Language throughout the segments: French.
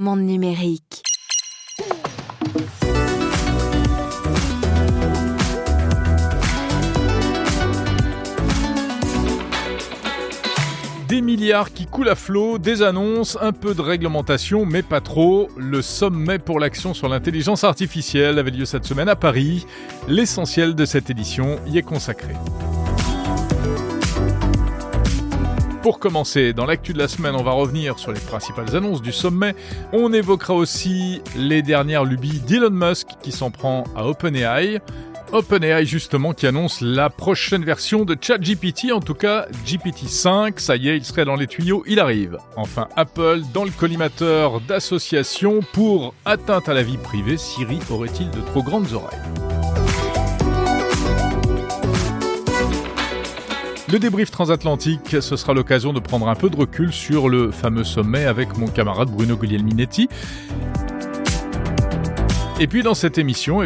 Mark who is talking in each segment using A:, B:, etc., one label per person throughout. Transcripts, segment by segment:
A: Monde numérique.
B: Des milliards qui coulent à flot, des annonces, un peu de réglementation, mais pas trop. Le sommet pour l'action sur l'intelligence artificielle avait lieu cette semaine à Paris. L'essentiel de cette édition y est consacré. Pour commencer, dans l'actu de la semaine, on va revenir sur les principales annonces du sommet. On évoquera aussi les dernières lubies d'Elon Musk qui s'en prend à OpenAI. OpenAI justement qui annonce la prochaine version de ChatGPT, en tout cas GPT-5, ça y est, il serait dans les tuyaux, il arrive. Enfin, Apple dans le collimateur d'associations pour atteinte à la vie privée, Siri aurait-il de trop grandes oreilles ? Le débrief transatlantique, ce sera l'occasion de prendre un peu de recul sur le fameux sommet avec mon camarade Bruno Guglielminetti. Et puis dans cette émission,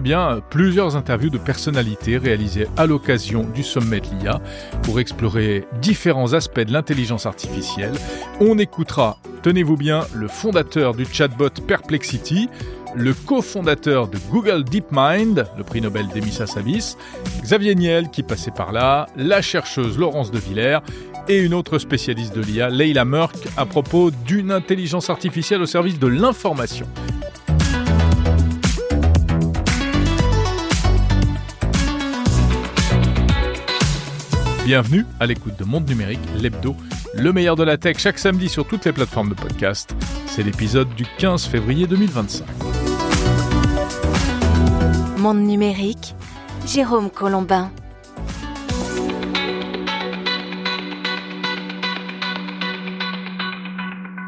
B: plusieurs interviews de personnalités réalisées à l'occasion du sommet de l'IA pour explorer différents aspects de l'intelligence artificielle. On écoutera, tenez-vous bien, le fondateur du chatbot Perplexity, le cofondateur de Google DeepMind, le prix Nobel Demis Hassabis, Xavier Niel qui passait par là, la chercheuse Laurence de Villers et une autre spécialiste de l'IA, Leila Merck, à propos d'une intelligence artificielle au service de l'information. Bienvenue à l'écoute de Monde Numérique, l'hebdo, le meilleur de la tech chaque samedi sur toutes les plateformes de podcast. C'est l'épisode du 15 février 2025.
A: Monde numérique, Jérôme Colombin.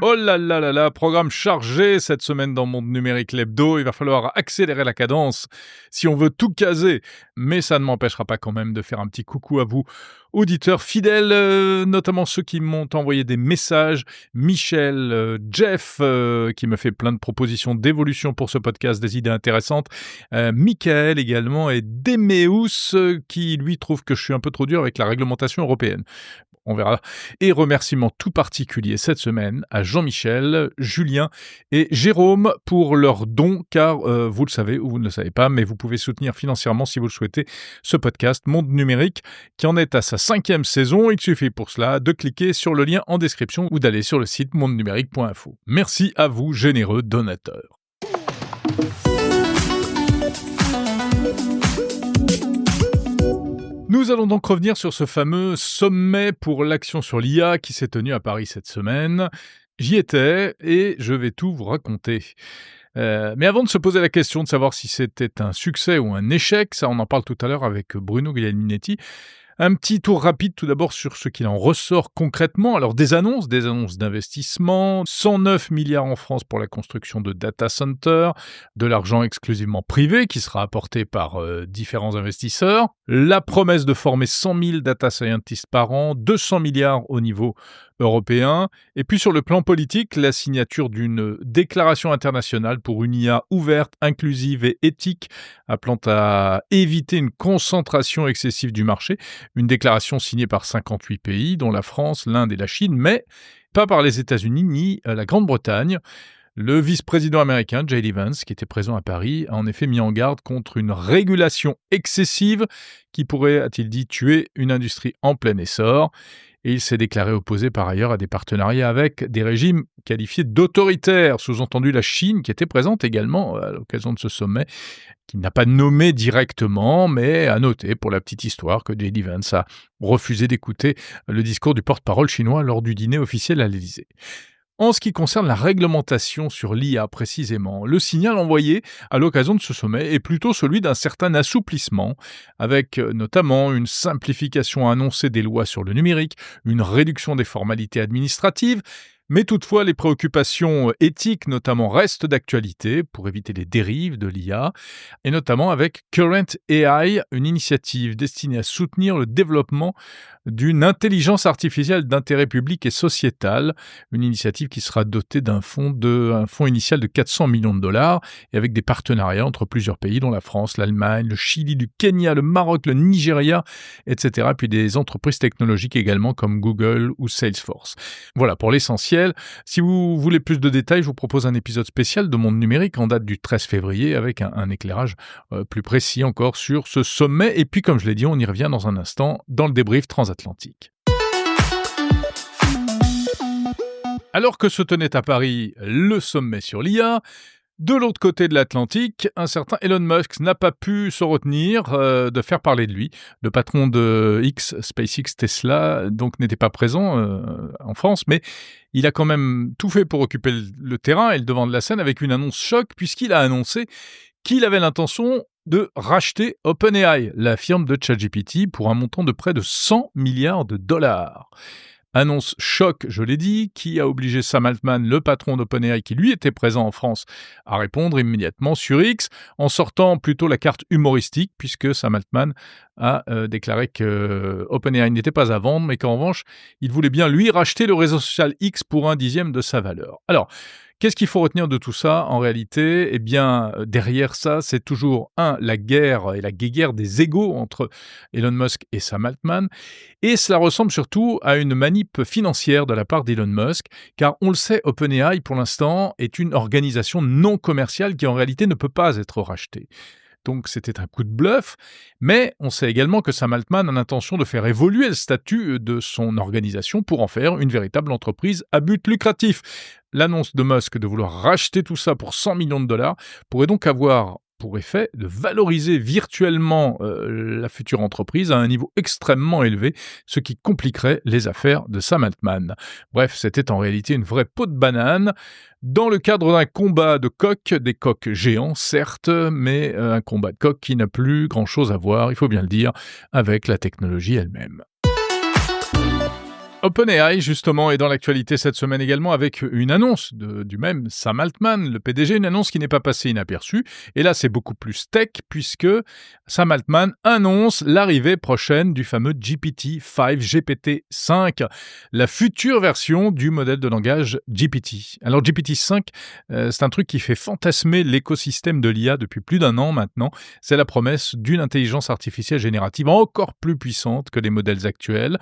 B: Oh là là là là, programme chargé cette semaine dans Monde Numérique l'hebdo. Il va falloir accélérer la cadence si on veut tout caser. Mais ça ne m'empêchera pas quand même de faire un petit coucou à vous, auditeurs fidèles, notamment ceux qui m'ont envoyé des messages. Michel, Jeff, qui me fait plein de propositions d'évolution pour ce podcast, des idées intéressantes. Michael également et Demeus, qui lui trouve que je suis un peu trop dur avec la réglementation européenne. On verra. Et remerciements tout particuliers cette semaine à Jean-Michel, Julien et Jérôme pour leurs dons, car vous le savez ou vous ne le savez pas, mais vous pouvez soutenir financièrement si vous le souhaitez ce podcast Monde Numérique qui en est à sa 5e saison. Il suffit pour cela de cliquer sur le lien en description ou d'aller sur le site mondenumérique.info. Merci à vous, généreux donateurs. Nous allons donc revenir sur ce fameux sommet pour l'action sur l'IA qui s'est tenu à Paris cette semaine. J'y étais et je vais tout vous raconter. Mais avant de se poser la question de savoir si c'était un succès ou un échec, ça on en parle tout à l'heure avec Bruno Guglielminetti, un petit tour rapide tout d'abord sur ce qu'il en ressort concrètement. Alors des annonces d'investissement, 109 milliards en France pour la construction de data centers, de l'argent exclusivement privé qui sera apporté par différents investisseurs, la promesse de former 100 000 data scientists par an, 200 milliards au niveau européen, et puis sur le plan politique, la signature d'une déclaration internationale pour une IA ouverte, inclusive et éthique, appelant à éviter une concentration excessive du marché, une déclaration signée par 58 pays, dont la France, l'Inde et la Chine, mais pas par les États-Unis ni la Grande-Bretagne. Le vice-président américain, J.D. Vance, qui était présent à Paris, a en effet mis en garde contre une régulation excessive qui pourrait, a-t-il dit, tuer une industrie en plein essor. Et il s'est déclaré opposé par ailleurs à des partenariats avec des régimes qualifiés d'autoritaires, sous-entendu la Chine, qui était présente également à l'occasion de ce sommet, qu'il n'a pas nommé directement, mais a noté pour la petite histoire que J.D. Vance a refusé d'écouter le discours du porte-parole chinois lors du dîner officiel à l'Élysée. En ce qui concerne la réglementation sur l'IA précisément, le signal envoyé à l'occasion de ce sommet est plutôt celui d'un certain assouplissement, avec notamment une simplification annoncée des lois sur le numérique, une réduction des formalités administratives, mais toutefois les préoccupations éthiques notamment restent d'actualité pour éviter les dérives de l'IA, et notamment avec Current AI, une initiative destinée à soutenir le développement d'une intelligence artificielle d'intérêt public et sociétal, une initiative qui sera dotée d'un fonds initial de 400 millions de dollars et avec des partenariats entre plusieurs pays dont la France, l'Allemagne, le Chili, le Kenya, le Maroc, le Nigeria, etc. Puis des entreprises technologiques également comme Google ou Salesforce. Voilà pour l'essentiel. essentiel. Si vous voulez plus de détails, je vous propose un épisode spécial de Monde Numérique en date du 13 février avec un éclairage plus précis encore sur ce sommet. Et puis, comme je l'ai dit, on y revient dans un instant dans le débrief transatlantique. Alors que se tenait à Paris le sommet sur l'IA, de l'autre côté de l'Atlantique, un certain Elon Musk n'a pas pu se retenir de faire parler de lui. Le patron de SpaceX, Tesla, donc n'était pas présent en France, mais il a quand même tout fait pour occuper le terrain et le devant de la scène avec une annonce choc, puisqu'il a annoncé qu'il avait l'intention de racheter OpenAI, la firme de ChatGPT, pour un montant de près de 100 milliards de dollars. Annonce choc, je l'ai dit, qui a obligé Sam Altman, le patron d'OpenAI, qui lui était présent en France, à répondre immédiatement sur X, en sortant plutôt la carte humoristique, puisque Sam Altman a déclaré que OpenAI n'était pas à vendre, mais qu'en revanche, il voulait bien lui racheter le réseau social X pour 1/10 de sa valeur. Alors, qu'est-ce qu'il faut retenir de tout ça en réalité ? Eh bien, derrière ça, c'est toujours la guerre et la guéguerre des égos entre Elon Musk et Sam Altman. Et cela ressemble surtout à une manip financière de la part d'Elon Musk, car on le sait, OpenAI, pour l'instant, est une organisation non commerciale qui en réalité ne peut pas être rachetée. Donc c'était un coup de bluff, mais on sait également que Sam Altman a l'intention de faire évoluer le statut de son organisation pour en faire une véritable entreprise à but lucratif. L'annonce de Musk de vouloir racheter tout ça pour 100 millions de dollars pourrait donc avoir pour effet de valoriser virtuellement la future entreprise à un niveau extrêmement élevé, ce qui compliquerait les affaires de Sam Altman. Bref, c'était en réalité une vraie peau de banane, dans le cadre d'un combat de coqs, des coqs géants certes, mais un combat de coqs qui n'a plus grand-chose à voir, il faut bien le dire, avec la technologie elle-même. OpenAI, justement, est dans l'actualité cette semaine également avec une annonce du même Sam Altman, le PDG, une annonce qui n'est pas passée inaperçue. Et là, c'est beaucoup plus tech puisque Sam Altman annonce l'arrivée prochaine du fameux GPT-5, GPT-5, la future version du modèle de langage GPT. Alors GPT-5, c'est un truc qui fait fantasmer l'écosystème de l'IA depuis plus d'1 an maintenant. C'est la promesse d'une intelligence artificielle générative encore plus puissante que les modèles actuels.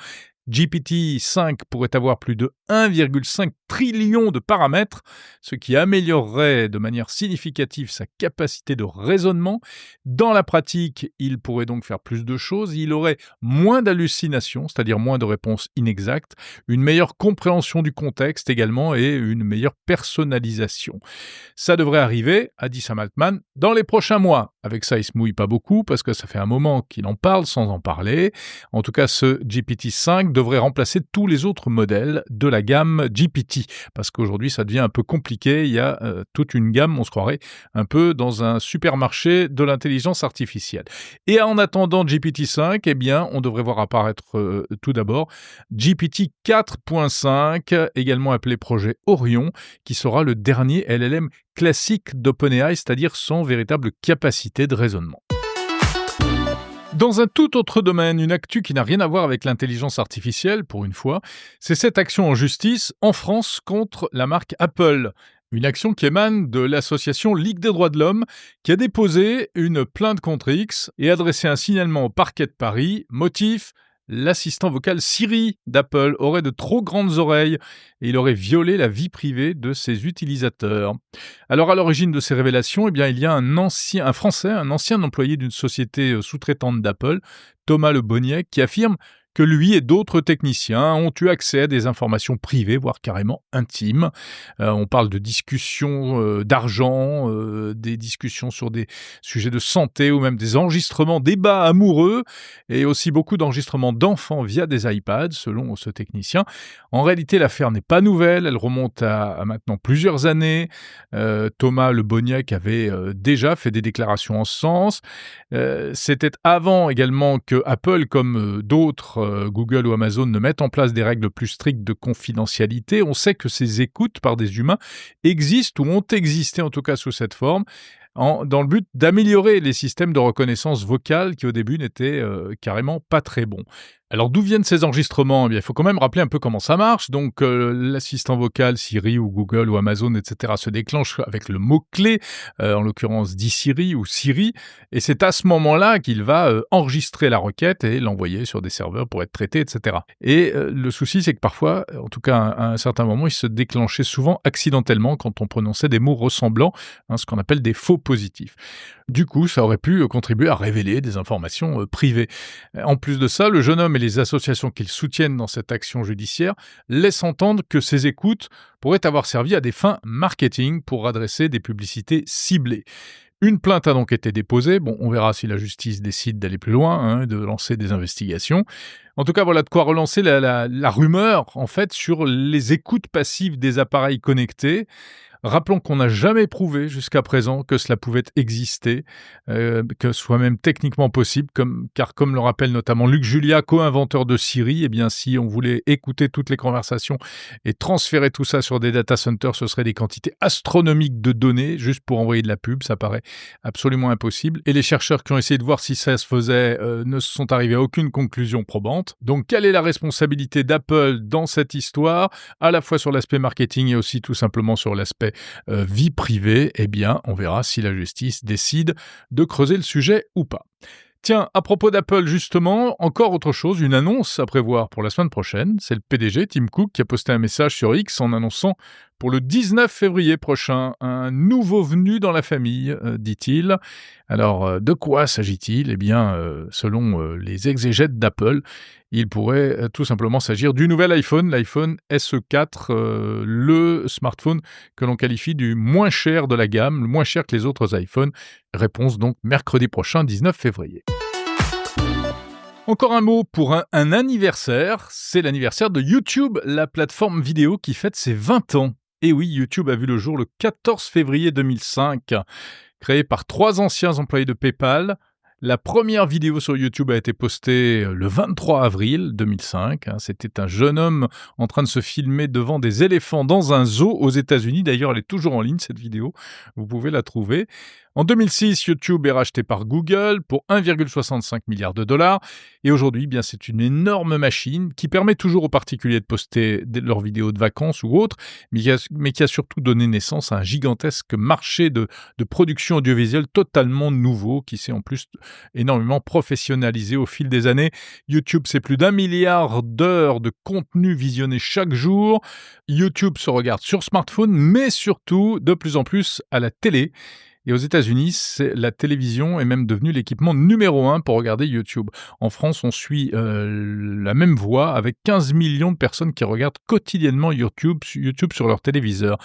B: GPT-5 pourrait avoir plus de 1,5 trillion de paramètres, ce qui améliorerait de manière significative sa capacité de raisonnement. Dans la pratique, il pourrait donc faire plus de choses. Il aurait moins d'hallucinations, c'est-à-dire moins de réponses inexactes, une meilleure compréhension du contexte également et une meilleure personnalisation. Ça devrait arriver, a dit Sam Altman, dans les prochains mois. Avec ça, il se mouille pas beaucoup parce que ça fait un moment qu'il en parle sans en parler. En tout cas, ce GPT-5 devrait remplacer tous les autres modèles de la gamme GPT. Parce qu'aujourd'hui, ça devient un peu compliqué. Il y a toute une gamme, on se croirait, un peu dans un supermarché de l'intelligence artificielle. Et en attendant GPT-5, eh bien, on devrait voir apparaître tout d'abord GPT 4.5, également appelé projet Orion, qui sera le dernier LLM classique d'OpenAI, c'est-à-dire sans véritable capacité de raisonnement. Dans un tout autre domaine, une actu qui n'a rien à voir avec l'intelligence artificielle, pour une fois, c'est cette action en justice en France contre la marque Apple. Une action qui émane de l'association Ligue des droits de l'homme, qui a déposé une plainte contre X et adressé un signalement au parquet de Paris. Motif : l'assistant vocal Siri d'Apple aurait de trop grandes oreilles et il aurait violé la vie privée de ses utilisateurs. Alors à l'origine de ces révélations, eh bien, il y a un ancien employé d'une société sous-traitante d'Apple, Thomas Le Boniec, qui affirme que lui et d'autres techniciens ont eu accès à des informations privées, voire carrément intimes. On parle de discussions d'argent, des discussions sur des sujets de santé ou même des enregistrements, débats amoureux et aussi beaucoup d'enregistrements d'enfants via des iPads, selon ce technicien. En réalité, l'affaire n'est pas nouvelle, elle remonte à maintenant plusieurs années. Thomas Le Boniec avait déjà fait des déclarations en ce sens. C'était avant également que Apple, comme d'autres, Google ou Amazon, ne mettent en place des règles plus strictes de confidentialité. On sait que ces écoutes par des humains existent ou ont existé en tout cas sous cette forme, dans le but d'améliorer les systèmes de reconnaissance vocale qui au début n'étaient carrément pas très bons. Alors d'où viennent ces enregistrements? Eh bien, il faut quand même rappeler un peu comment ça marche. Donc l'assistant vocal Siri ou Google ou Amazon, etc. se déclenche avec le mot-clé, en l'occurrence dit Siri ou Siri, et c'est à ce moment-là qu'il va enregistrer la requête et l'envoyer sur des serveurs pour être traité, etc. Et le souci, c'est que parfois, en tout cas à un certain moment, il se déclenchait souvent accidentellement quand on prononçait des mots ressemblants, ce qu'on appelle des faux positifs. Du coup, ça aurait pu contribuer à révéler des informations privées. En plus de ça, le jeune homme et les associations qu'il soutiennent dans cette action judiciaire laissent entendre que ces écoutes pourraient avoir servi à des fins marketing pour adresser des publicités ciblées. Une plainte a donc été déposée. Bon, on verra si la justice décide d'aller plus loin, de lancer des investigations. En tout cas, voilà de quoi relancer la rumeur, en fait, sur les écoutes passives des appareils connectés. Rappelons qu'on n'a jamais prouvé jusqu'à présent que cela pouvait exister, que ce soit même techniquement possible, car comme le rappelle notamment Luc Julia, co-inventeur de Siri, eh bien si on voulait écouter toutes les conversations et transférer tout ça sur des data centers, ce serait des quantités astronomiques de données juste pour envoyer de la pub, ça paraît absolument impossible. Et les chercheurs qui ont essayé de voir si ça se faisait ne sont arrivés à aucune conclusion probante. Donc quelle est la responsabilité d'Apple dans cette histoire, à la fois sur l'aspect marketing et aussi tout simplement sur l'aspect vie privée? Eh bien, on verra si la justice décide de creuser le sujet ou pas. Tiens, à propos d'Apple justement, encore autre chose, une annonce à prévoir pour la semaine prochaine. C'est le PDG, Tim Cook, qui a posté un message sur X en annonçant pour le 19 février prochain un nouveau venu dans la famille, dit-il. Alors, de quoi s'agit-il? Eh bien, selon les exégètes d'Apple, il pourrait tout simplement s'agir du nouvel iPhone, l'iPhone SE4, le smartphone que l'on qualifie du moins cher de la gamme, le moins cher que les autres iPhones. Réponse donc mercredi prochain, 19 février. Encore un mot pour un anniversaire, c'est l'anniversaire de YouTube, la plateforme vidéo qui fête ses 20 ans. Et oui, YouTube a vu le jour le 14 février 2005. Créé par 3 anciens employés de PayPal, la première vidéo sur YouTube a été postée le 23 avril 2005. C'était un jeune homme en train de se filmer devant des éléphants dans un zoo aux États-Unis. D'ailleurs, elle est toujours en ligne, cette vidéo. Vous pouvez la trouver. En 2006, YouTube est racheté par Google pour 1,65 milliard de dollars. Et aujourd'hui, bien, c'est une énorme machine qui permet toujours aux particuliers de poster leurs vidéos de vacances ou autres, mais qui a surtout donné naissance à un gigantesque marché de production audiovisuelle totalement nouveau, qui s'est en plus énormément professionnalisé au fil des années. YouTube, c'est plus d'1 milliard d'heures de contenu visionné chaque jour. YouTube se regarde sur smartphone, mais surtout, de plus en plus, à la télé. Et aux États-Unis, la télévision est même devenue l'équipement numéro 1 pour regarder YouTube. En France, on suit la même voie avec 15 millions de personnes qui regardent quotidiennement YouTube sur leur téléviseur.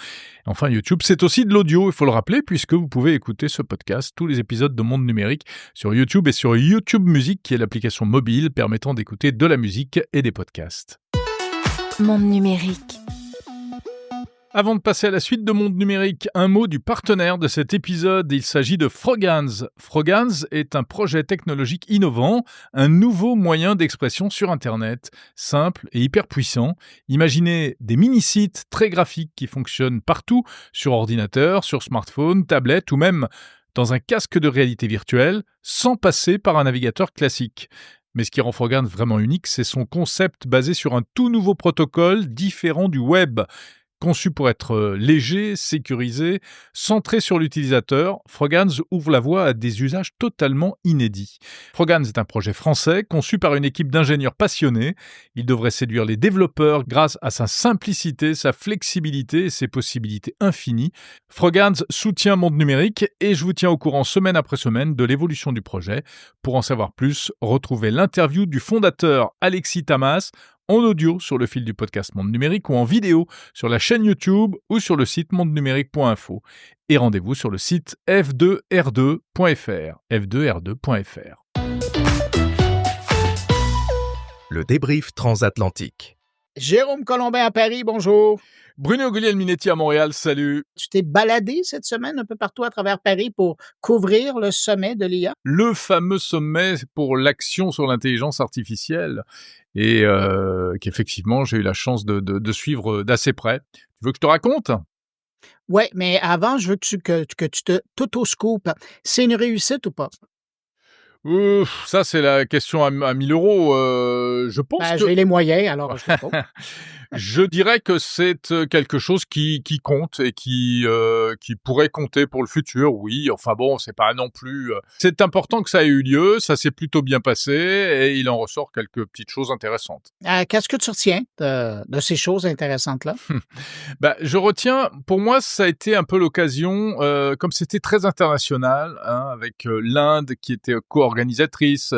B: Enfin, YouTube, c'est aussi de l'audio, il faut le rappeler, puisque vous pouvez écouter ce podcast, tous les épisodes de Monde Numérique, sur YouTube et sur YouTube Music, qui est l'application mobile permettant d'écouter de la musique et des podcasts.
A: Monde numérique.
B: Avant de passer à la suite de Monde Numérique, un mot du partenaire de cet épisode. Il s'agit de Froghands. Froghands est un projet technologique innovant, un nouveau moyen d'expression sur Internet, simple et hyper puissant. Imaginez des mini-sites très graphiques qui fonctionnent partout, sur ordinateur, sur smartphone, tablette ou même dans un casque de réalité virtuelle, sans passer par un navigateur classique. Mais ce qui rend Froghands vraiment unique, c'est son concept basé sur un tout nouveau protocole différent du web. Conçu pour être léger, sécurisé, centré sur l'utilisateur, Froghands ouvre la voie à des usages totalement inédits. Froghands est un projet français conçu par une équipe d'ingénieurs passionnés. Il devrait séduire les développeurs grâce à sa simplicité, sa flexibilité et ses possibilités infinies. Froghands soutient Monde Numérique et je vous tiens au courant semaine après semaine de l'évolution du projet. Pour en savoir plus, retrouvez l'interview du fondateur Alexis Tamas en audio sur le fil du podcast Monde Numérique ou en vidéo sur la chaîne YouTube ou sur le site mondenumérique.info. Et rendez-vous sur le site f2r2.fr. f2r2.fr.
C: Le débrief transatlantique.
D: Jérôme Colombin à Paris, bonjour.
B: Bruno Guglielminetti à Montréal, salut.
D: Tu t'es baladé cette semaine un peu partout à travers Paris pour couvrir le sommet de l'IA?
B: Le fameux sommet pour l'action sur l'intelligence artificielle et qu'effectivement j'ai eu la chance de suivre d'assez près. Tu veux que je te raconte?
D: Oui, mais avant, je veux que tu te t'autoscoopes. C'est une réussite ou pas?
B: Ça, c'est la question à 1 000 €. Je pense que
D: J'ai les moyens, alors je sais pas.
B: je dirais que c'est, quelque chose qui compte et qui pourrait compter pour le futur, oui. Enfin bon, c'est pas non plus, c'est important que ça ait eu lieu, ça s'est plutôt bien passé et il en ressort quelques petites choses intéressantes.
D: Qu'est-ce que tu retiens de ces choses intéressantes-là?
B: Je retiens, pour moi, ça a été un peu l'occasion, comme c'était très international, hein, avec, l'Inde qui était co-organisatrice,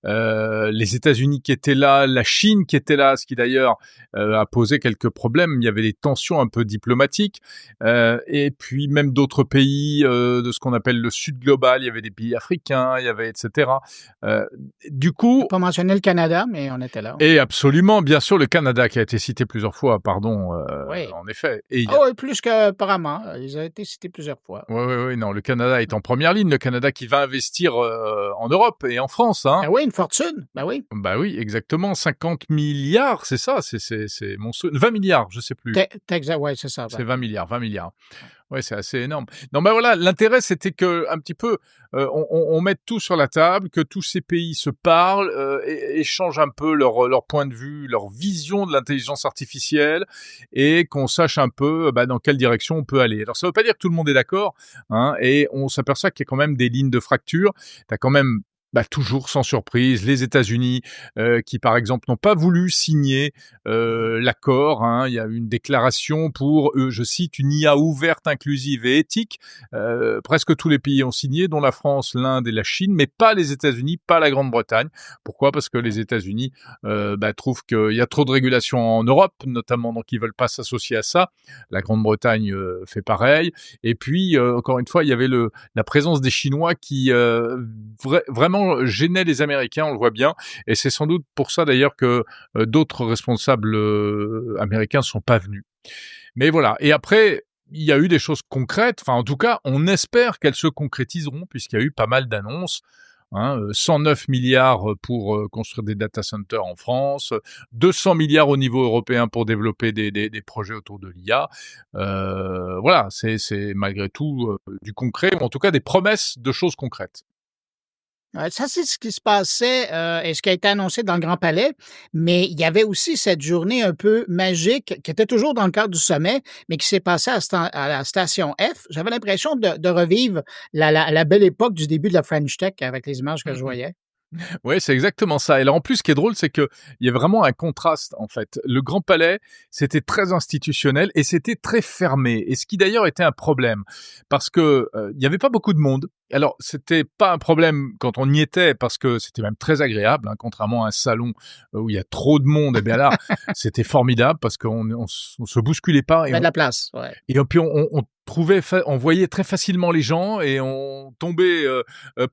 B: les États-Unis qui étaient là, la Chine qui était là, ce qui d'ailleurs, a posé quelques problèmes. Il y avait des tensions un peu diplomatiques, et puis même d'autres pays, de ce qu'on appelle le Sud global. Il y avait des pays africains, il y avait et cetera. Heu, du
D: Tu
B: coup
D: pas mentionné le Canada, mais on était là.
B: et absolument, bien sûr, le Canada qui a été cité plusieurs fois, pardon,
D: Oui.
B: en effet et il y
D: Ah
B: a
D: oui, plus qu'apparemment. Ils ont été cités plusieurs fois.
B: ouais, ouais, ouais, non, le Canada est en première ligne, le Canada qui va investir, en Europe et en France, hein.
D: Ben oui, une fortune. Ben oui.
B: Bah oui, exactement, 50 milliards, c'est ça, c'est monstrueux. 20 milliards, je sais plus.
D: Ouais, c'est ça.
B: C'est 20 milliards, 20 milliards. Ouais, c'est assez énorme. Non, voilà, l'intérêt, c'était que un petit peu, on mette tout sur la table, que tous ces pays se parlent, échangent un peu leur point de vue, leur vision de l'intelligence artificielle et qu'on sache un peu, dans quelle direction on peut aller. Alors ça veut pas dire que tout le monde est d'accord, hein, et on s'aperçoit qu'il y a quand même des lignes de fracture. Tu as quand même, toujours sans surprise, les États-Unis, qui par exemple n'ont pas voulu signer, l'accord, hein. Il y a eu une déclaration pour, je cite: «Une IA ouverte, inclusive et éthique». Presque tous les pays ont signé, dont la France, l'Inde et la Chine, mais pas les États-Unis, pas la Grande-Bretagne. Pourquoi? Parce que les États-Unis, trouvent qu'il y a trop de régulation en Europe, notamment, donc ils veulent pas s'associer à ça. La Grande-Bretagne, fait pareil et puis, encore une fois, il y avait la présence des Chinois qui, vraiment gênait les Américains, on le voit bien et c'est sans doute pour ça d'ailleurs que, d'autres responsables, américains sont pas venus. Mais voilà et après, il y a eu des choses concrètes, enfin en tout cas, on espère qu'elles se concrétiseront puisqu'il y a eu pas mal d'annonces, hein, 109 milliards pour, construire des data centers en France, 200 milliards au niveau européen pour développer des projets autour de l'IA. Voilà, c'est malgré tout, du concret ou en tout cas des promesses de choses concrètes.
D: Ouais, ça, c'est ce qui se passait, et ce qui a été annoncé dans le Grand Palais, mais il y avait aussi cette journée un peu magique qui était toujours dans le cadre du sommet, mais qui s'est passée à la station F. J'avais l'impression de revivre la belle époque du début de la French Tech avec les images que je voyais.
B: Ouais, c'est exactement ça. Et là, en plus, ce qui est drôle, c'est qu'il y a vraiment un contraste, en fait. Le Grand Palais, c'était très institutionnel et c'était très fermé. Et ce qui d'ailleurs était un problème. Parce que, il y avait pas beaucoup de monde. Alors, c'était pas un problème quand on y était, parce que c'était même très agréable, hein, contrairement à un salon où il y a trop de monde. Et bien là, c'était formidable parce qu'on se bousculait pas
D: Il y avait de la place, ouais.
B: et puis on trouvait, on voyait très facilement les gens et on tombait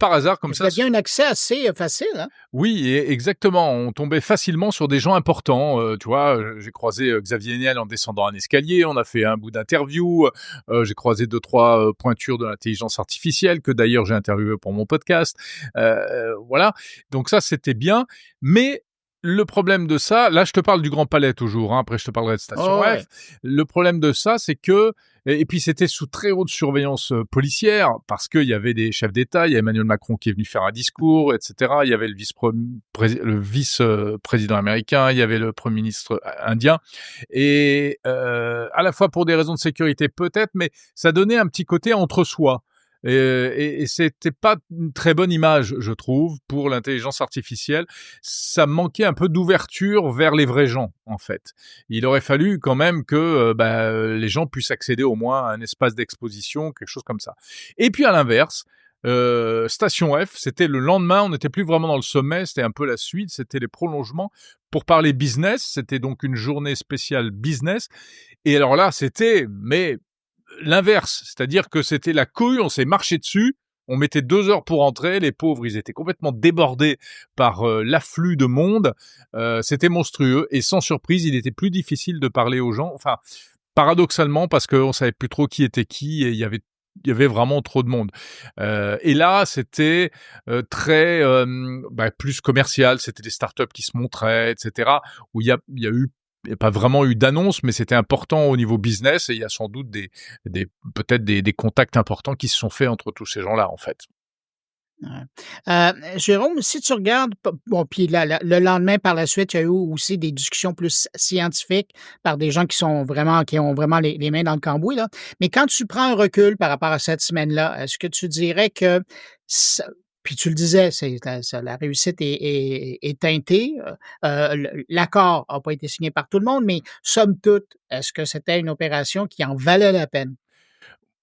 B: par hasard comme
D: Ça
B: ça.
D: devient un accès assez, facile, hein?
B: Oui, exactement. On tombait facilement sur des gens importants. Tu vois, j'ai croisé Xavier Niel en descendant un escalier. On a fait un bout d'interview. J'ai croisé 2-3 pointures de l'intelligence artificielle que d'ailleurs j'ai interviewé pour mon podcast. Voilà. Donc ça, c'était bien. Mais le problème de ça, là, je te parle du Grand Palais toujours, hein, après je te parlerai de Station
D: Oh,
B: F.
D: ouais.
B: Le problème de ça, c'est que et puis c'était sous très haute surveillance, policière parce qu'il y avait des chefs d'État, il y a Emmanuel Macron qui est venu faire un discours et cetera. Il y avait le vice, président américain, il y avait le premier ministre indien et à la fois pour des raisons de sécurité peut-être, mais ça donnait un petit côté entre soi. Et c'était pas une très bonne image, je trouve, pour l'intelligence artificielle. Ça manquait un peu d'ouverture vers les vrais gens, en fait. Il aurait fallu quand même que les gens puissent accéder au moins à un espace d'exposition, quelque chose comme ça. Et puis à l'inverse, Station F, c'était le lendemain, on n'était plus vraiment dans le sommet, c'était un peu la suite, c'était les prolongements pour parler business. C'était donc une journée spéciale business. Et alors là, c'était l'inverse, c'est-à-dire que c'était la cohue, on s'est marché dessus, on mettait 2 heures pour entrer, les pauvres, ils étaient complètement débordés par l'afflux de monde, c'était monstrueux et sans surprise, il était plus difficile de parler aux gens, enfin, paradoxalement, parce qu'on savait plus trop qui était qui et il y avait vraiment trop de monde. Et là, c'était très plus commercial, c'était des startups qui se montraient, etc., où il y a pas vraiment eu d'annonce, mais c'était important au niveau business et il y a sans doute peut-être des contacts importants qui se sont faits entre tous ces gens-là, en fait.
D: Ouais. Jérôme, si tu regardes, bon, puis le lendemain, par la suite, il y a eu aussi des discussions plus scientifiques par des gens qui ont vraiment les mains dans le cambouis, là. Mais quand tu prends un recul par rapport à cette semaine-là, est-ce que tu dirais que ça puis tu le disais, la réussite est teintée, l'accord n'a pas été signé par tout le monde, mais somme toute, est-ce que c'était une opération qui en valait la peine?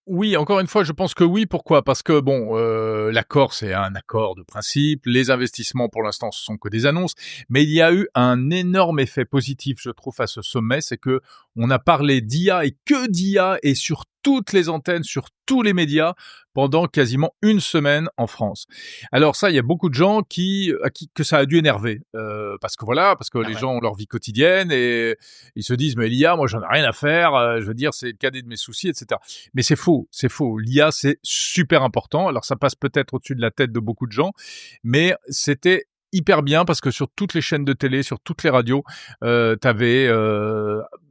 B: Oui, encore une fois, je pense que oui. Pourquoi? Parce que bon, l'accord, c'est un accord de principe. Les investissements, pour l'instant, ce sont que des annonces. Mais il y a eu un énorme effet positif, je trouve, à ce sommet. C'est que on a parlé d'IA et que d'IA et sur toutes les antennes, sur tous les médias pendant quasiment une semaine en France. Alors ça, il y a beaucoup de gens que ça a dû énerver. Parce que voilà, parce que
D: Ah
B: les
D: ouais.
B: gens ont leur vie quotidienne et ils se disent, mais l'IA, moi, j'en ai rien à faire. Je veux dire, c'est le cadet de mes soucis, etc. Mais c'est faux, c'est faux. L'IA, c'est super important. Alors, ça passe peut-être au-dessus de la tête de beaucoup de gens, mais c'était hyper bien parce que sur toutes les chaînes de télé, sur toutes les radios, t'avais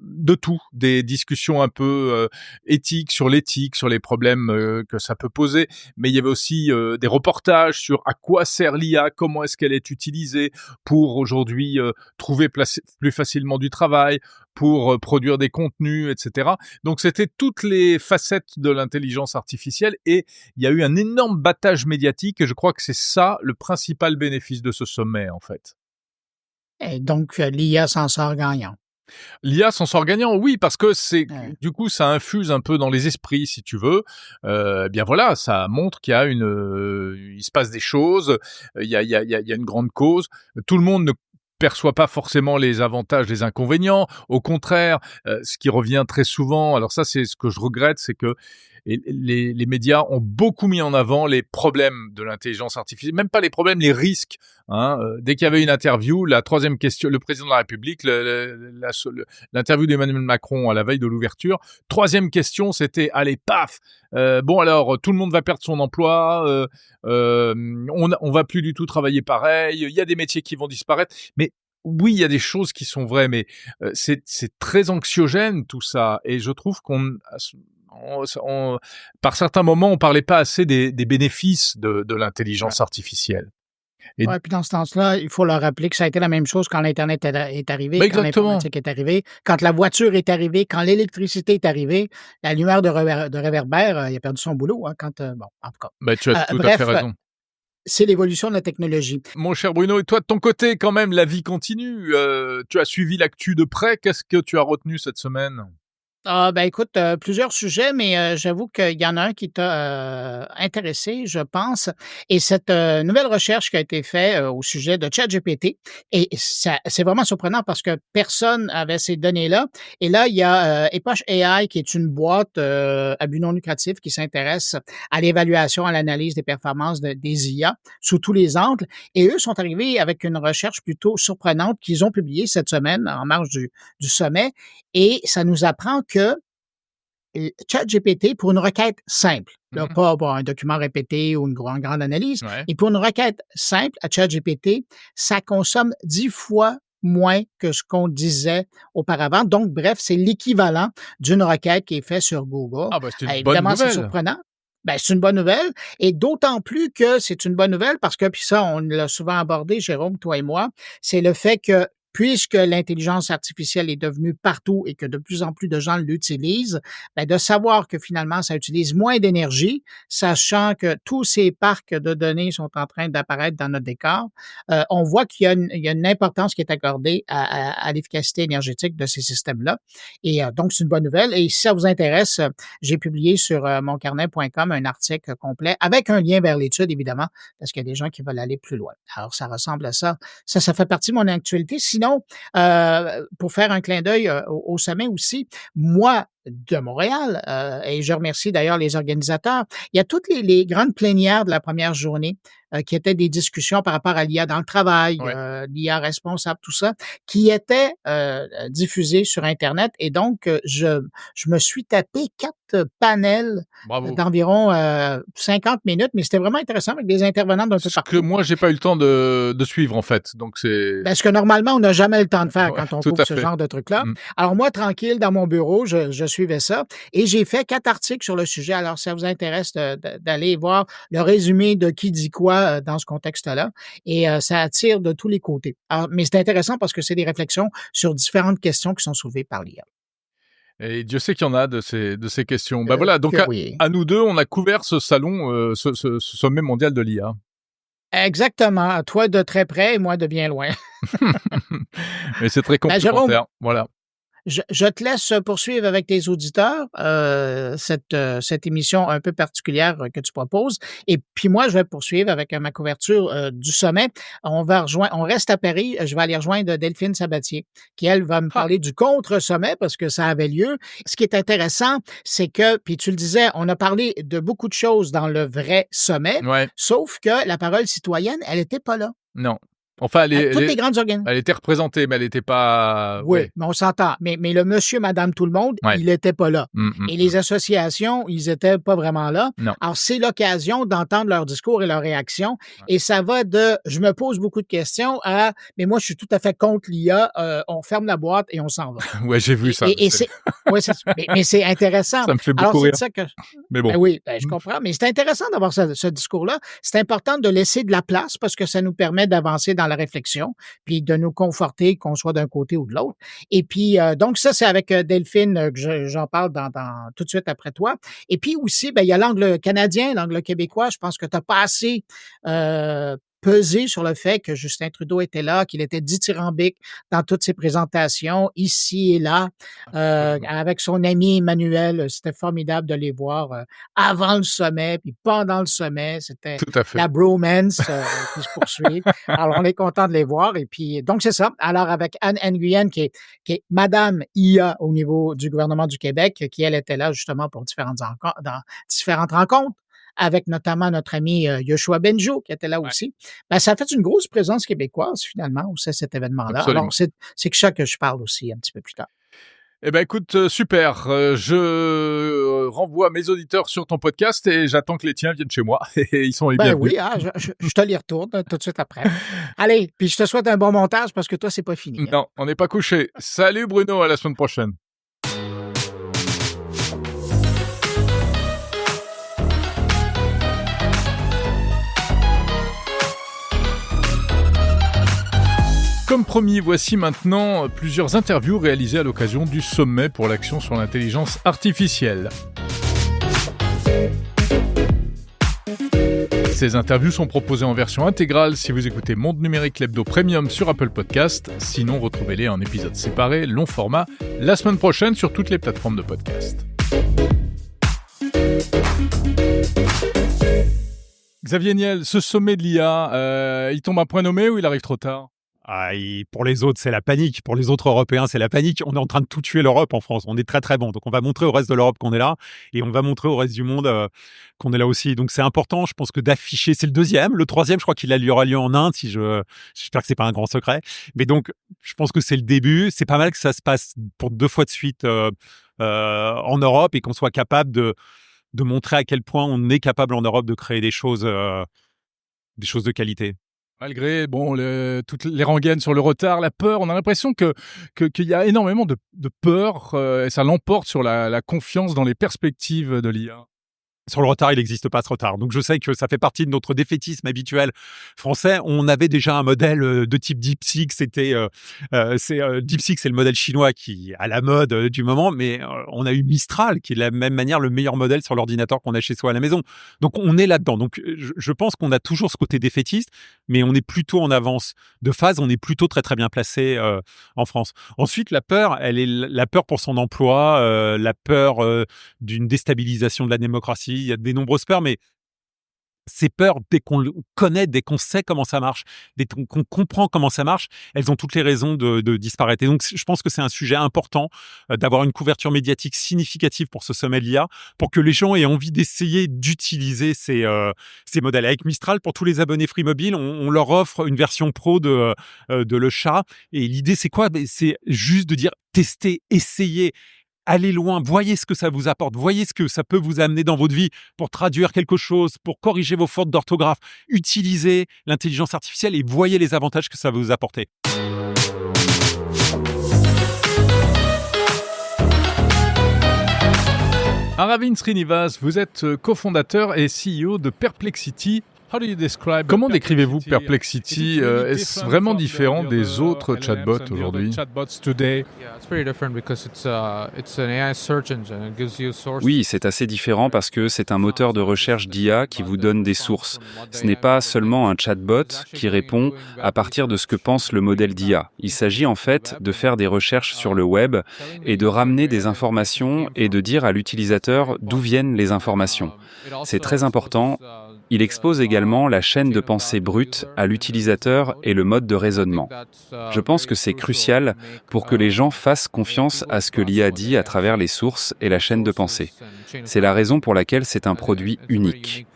B: de tout, des discussions un peu éthiques, sur l'éthique, sur les problèmes que ça peut poser, mais il y avait aussi des reportages sur à quoi sert l'IA, comment est-ce qu'elle est utilisée pour aujourd'hui trouver plus facilement du travail, pour produire des contenus, etc. Donc c'était toutes les facettes de l'intelligence artificielle et il y a eu un énorme battage médiatique et je crois que c'est ça le principal bénéfice de ce sommet en fait.
D: Et donc, l'IA s'en sort gagnant.
B: L'IA s'en sort gagnant, oui, parce que
D: Ouais.
B: du coup ça infuse un peu dans les esprits si tu veux. Bien voilà, ça montre qu'il y a il se passe des choses, il y a une grande cause. Tout le monde ne perçoit pas forcément les avantages, les inconvénients. Au contraire, ce qui revient très souvent, alors ça c'est ce que je regrette, c'est que les médias ont beaucoup mis en avant les problèmes de l'intelligence artificielle, même pas les problèmes, les risques. Hein. Dès qu'il y avait une interview, la troisième question, le président de la République, l'interview d'Emmanuel Macron à la veille de l'ouverture, troisième question, c'était allez paf. Bon alors tout le monde va perdre son emploi, on va plus du tout travailler pareil, il y a des métiers qui vont disparaître, mais oui, il y a des choses qui sont vraies, mais c'est très anxiogène tout ça, et je trouve par certains moments, on parlait pas assez des bénéfices de
D: Ouais.
B: l'intelligence artificielle. Et
D: Ouais, puis dans ce sens-là, il faut leur rappeler que ça a été la même chose quand l'internet est arrivé,
B: bah
D: quand
B: exactement.
D: l'informatique est arrivée, quand la voiture est arrivée, quand l'électricité est arrivée. La lumière de réverbère, il a perdu son boulot, hein, quand, bon, en tout cas.
B: Bah tu as tout à fait
D: Bref,
B: raison.
D: c'est l'évolution de la technologie.
B: Mon cher Bruno, et toi de ton côté, quand même, la vie continue. Tu as suivi l'actu de près. Qu'est-ce que tu as retenu cette semaine?
D: Ah, ben, écoute, plusieurs sujets, mais j'avoue qu'il y en a un qui t'a, intéressé, je pense, et cette, nouvelle recherche qui a été faite, au sujet de ChatGPT, et ça c'est vraiment surprenant parce que personne avait ces données-là, et là, il y a, Epoch AI qui est une boîte, à but non lucratif qui s'intéresse à l'évaluation, à l'analyse des performances des IA sous tous les angles, et eux sont arrivés avec une recherche plutôt surprenante qu'ils ont publiée cette semaine en marge du sommet, et ça nous apprend que ChatGPT, pour une requête simple, là,
B: Mmh.
D: pas bon, un document répété ou une grande analyse,
B: Ouais.
D: mais pour une requête simple à ChatGPT, ça consomme 10 fois moins que ce qu'on disait auparavant. Donc, bref, c'est l'équivalent d'une requête qui est faite sur Google.
B: Ah bah c'est une bonne
D: Évidemment, c'est
B: nouvelle.
D: surprenant. Ben, c'est une bonne nouvelle, et d'autant plus que c'est une bonne nouvelle parce que, puis ça, on l'a souvent abordé, Jérôme, toi et moi, c'est le fait que puisque l'intelligence artificielle est devenue partout et que de plus en plus de gens l'utilisent, ben, de savoir que finalement ça utilise moins d'énergie, sachant que tous ces parcs de données sont en train d'apparaître dans notre décor, on voit il y a une importance qui est accordée à l'efficacité énergétique de ces systèmes-là, et donc c'est une bonne nouvelle, et si ça vous intéresse, j'ai publié sur, moncarnet.com un article complet avec un lien vers l'étude évidemment, parce qu'il y a des gens qui veulent aller plus loin. Alors ça ressemble à ça. Ça fait partie de mon actualité. Sinon, pour faire un clin d'œil, au sommet aussi, moi, de Montréal, et je remercie d'ailleurs les organisateurs, il y a toutes les grandes plénières de la première journée, qui étaient des discussions par rapport à l'IA dans le travail,
B: Ouais.
D: l'IA responsable, tout ça, qui étaient, diffusées sur internet, et donc je me suis tapé 4 panels
B: Bravo.
D: d'environ, 50 minutes, mais c'était vraiment intéressant avec des intervenants d'un peu
B: Ce que
D: partout.
B: moi j'ai pas eu le temps de suivre en fait. Donc c'est
D: Ben, ce que normalement on n'a jamais le temps de faire
B: ouais,
D: quand on
B: tout
D: couvre
B: à
D: ce
B: fait.
D: genre de trucs-là.
B: Mmh.
D: Alors moi, tranquille dans mon bureau, je suis suivais ça et j'ai fait 4 articles sur le sujet. Alors, ça vous intéresse d'aller voir le résumé de qui dit quoi dans ce contexte-là et ça attire de tous les côtés. Alors, mais c'est intéressant parce que c'est des réflexions sur différentes questions qui sont soulevées par l'IA.
B: Et Dieu sait qu'il y en a de ces questions. Bah voilà, donc
D: Oui.
B: à nous deux, on a couvert ce salon, ce sommet mondial de l'IA.
D: Exactement. Toi de très près et moi de bien loin.
B: Mais c'est très
D: Ben, Jérôme,
B: complémentaire. Voilà.
D: je te laisse poursuivre avec tes auditeurs cette émission un peu particulière que tu proposes. Et puis moi, je vais poursuivre avec ma couverture du sommet. On reste à Paris. Je vais aller rejoindre Delphine Sabatier, qui, elle, va me
B: Ah,
D: parler du contre-sommet parce que ça avait lieu. Ce qui est intéressant, c'est que, puis tu le disais, on a parlé de beaucoup de choses dans le vrai sommet,
B: ouais,
D: sauf que la parole citoyenne, elle n'était pas là.
B: non. Enfin,
D: Toutes les grandes organisations.
B: elle était représentée, mais elle n'était pas...
D: Oui,
B: Ouais,
D: mais on s'entend. Mais le monsieur, madame, tout le monde,
B: ouais.
D: il était pas là.
B: Mm.
D: Et les associations, ils étaient pas vraiment là.
B: Non.
D: Alors, c'est l'occasion d'entendre leur discours et leurs réactions.
B: Ouais.
D: Et ça va de « je me pose beaucoup de questions » à « mais moi, je suis tout à fait contre l'IA, on ferme la boîte et on s'en va. »
B: Ouais, j'ai vu ça.
D: Et c'est ouais, mais c'est intéressant.
B: Ça me fait
D: Alors,
B: beaucoup
D: c'est
B: rire.
D: de ça que
B: Mais bon.
D: ben oui, je comprends, mais c'est intéressant d'avoir ce discours-là. C'est important de laisser de la place parce que ça nous permet d'avancer dans la réflexion, puis de nous conforter qu'on soit d'un côté ou de l'autre. Et puis, donc ça, c'est avec Delphine que j'en parle tout de suite après toi. Et puis aussi, ben, il y a l'angle canadien, l'angle québécois. Je pense que tu as pas assez pesé sur le fait que Justin Trudeau était là, qu'il était dithyrambique dans toutes ses présentations, ici et là, avec son ami Emmanuel. C'était formidable de les voir avant le sommet, puis pendant le sommet. C'était
B: Tout à fait.
D: la bromance qui se poursuit. Alors, on est content de les voir. Et puis, donc, c'est ça. Alors, avec Anne Nguyen, qui est Madame IA au niveau du gouvernement du Québec, qui, elle, était là justement pour différentes rencontres, avec notamment notre ami Yoshua Benjo, qui était là aussi. Ben, ça a fait une grosse présence québécoise, finalement, aussi, à cet événement-là.
B: Absolument.
D: Alors, c'est que ça que je parle aussi un petit peu plus tard.
B: Eh ben écoute, super. Je renvoie mes auditeurs sur ton podcast et j'attends que les tiens viennent chez moi. Et ils sont les
D: Ben
B: bienvenus.
D: oui, je te les retourne tout de suite après. Allez, puis je te souhaite un bon montage parce que toi, c'est pas fini.
B: Non, on n'est pas couché. Salut Bruno, à la semaine prochaine. Comme promis, voici maintenant plusieurs interviews réalisées à l'occasion du sommet pour l'action sur l'intelligence artificielle. Ces interviews sont proposées en version intégrale si vous écoutez Monde Numérique l'Hebdo Premium sur Apple Podcast. Sinon, retrouvez-les en épisodes séparés, long format, la semaine prochaine sur toutes les plateformes de podcast. Xavier Niel, ce sommet de l'IA, il tombe à point nommé ou il arrive trop tard ?
E: Pour les autres, c'est la panique. Pour les autres Européens, c'est la panique. On est en train de tout tuer l'Europe en France. On est très, très bon. Donc, on va montrer au reste de l'Europe qu'on est là et on va montrer au reste du monde qu'on est là aussi. Donc, c'est important, je pense, que d'afficher. C'est le deuxième. Le troisième, je crois qu'il aura lieu en Inde. J'espère que c'est pas un grand secret. Mais donc, je pense que c'est le début. C'est pas mal que ça se passe pour 2 fois de suite en Europe et qu'on soit capable de montrer à quel point on est capable en Europe de créer des choses de qualité.
B: Malgré toutes les rengaines sur le retard, la peur, on a l'impression qu'il y a énormément de peur et ça l'emporte sur la confiance dans les perspectives de l'IA.
E: Sur le retard, il n'existe pas ce retard. Donc, je sais que ça fait partie de notre défaitisme habituel français. On avait déjà un modèle de type DeepSeek. DeepSeek, c'est le modèle chinois qui est à la mode du moment, mais on a eu Mistral, qui est de la même manière le meilleur modèle sur l'ordinateur qu'on a chez soi à la maison. Donc, on est là-dedans. Donc, je pense qu'on a toujours ce côté défaitiste, mais on est plutôt en avance de phase. On est plutôt très, très bien placé en France. Ensuite, la peur, elle est la peur pour son emploi, la peur d'une déstabilisation de la démocratie. Il y a de nombreuses peurs, mais ces peurs, dès qu'on le connaît, dès qu'on sait comment ça marche, dès qu'on comprend comment ça marche, elles ont toutes les raisons de disparaître. Et donc, je pense que c'est un sujet important d'avoir une couverture médiatique significative pour ce sommet de l'IA, pour que les gens aient envie d'essayer d'utiliser ces modèles. Avec Mistral, pour tous les abonnés Free Mobile, on leur offre une version pro de Le Chat. Et l'idée, c'est quoi ? C'est juste de dire testez, essayez. Allez loin, voyez ce que ça vous apporte, voyez ce que ça peut vous amener dans votre vie pour traduire quelque chose, pour corriger vos fautes d'orthographe. Utilisez l'intelligence artificielle et voyez les avantages que ça va vous apporter.
B: Aravind Srinivas, vous êtes cofondateur et CEO de Perplexity. Comment décrivez-vous Perplexity? Est-ce vraiment différent des autres chatbots aujourd'hui?
F: Oui, c'est assez différent parce que c'est un moteur de recherche d'IA qui vous donne des sources. Ce n'est pas seulement un chatbot qui répond à partir de ce que pense le modèle d'IA. Il s'agit en fait de faire des recherches sur le web et de ramener des informations et de dire à l'utilisateur d'où viennent les informations. C'est très important. Il expose également la chaîne de pensée brute à l'utilisateur et le mode de raisonnement. Je pense que c'est crucial pour que les gens fassent confiance à ce que l'IA dit à travers les sources et la chaîne de pensée. C'est la raison pour laquelle c'est un produit unique.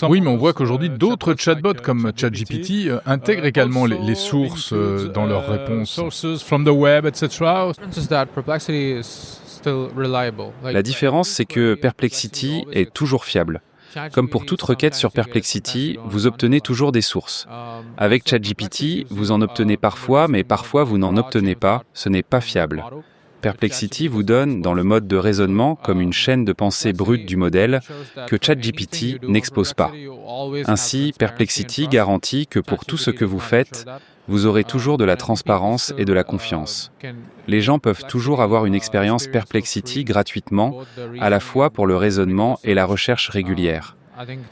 B: Oui, mais on voit qu'aujourd'hui, d'autres chatbots comme ChatGPT intègrent également les sources dans leurs réponses.
F: La différence, c'est que Perplexity est toujours fiable. Comme pour toute requête sur Perplexity, vous obtenez toujours des sources. Avec ChatGPT, vous en obtenez parfois, mais parfois vous n'en obtenez pas. Ce n'est pas fiable. Perplexity vous donne, dans le mode de raisonnement, comme une chaîne de pensée brute du modèle, que ChatGPT n'expose pas. Ainsi, Perplexity garantit que pour tout ce que vous faites, vous aurez toujours de la transparence et de la confiance. Les gens peuvent toujours avoir une expérience Perplexity gratuitement, à la fois pour le raisonnement et la recherche régulière.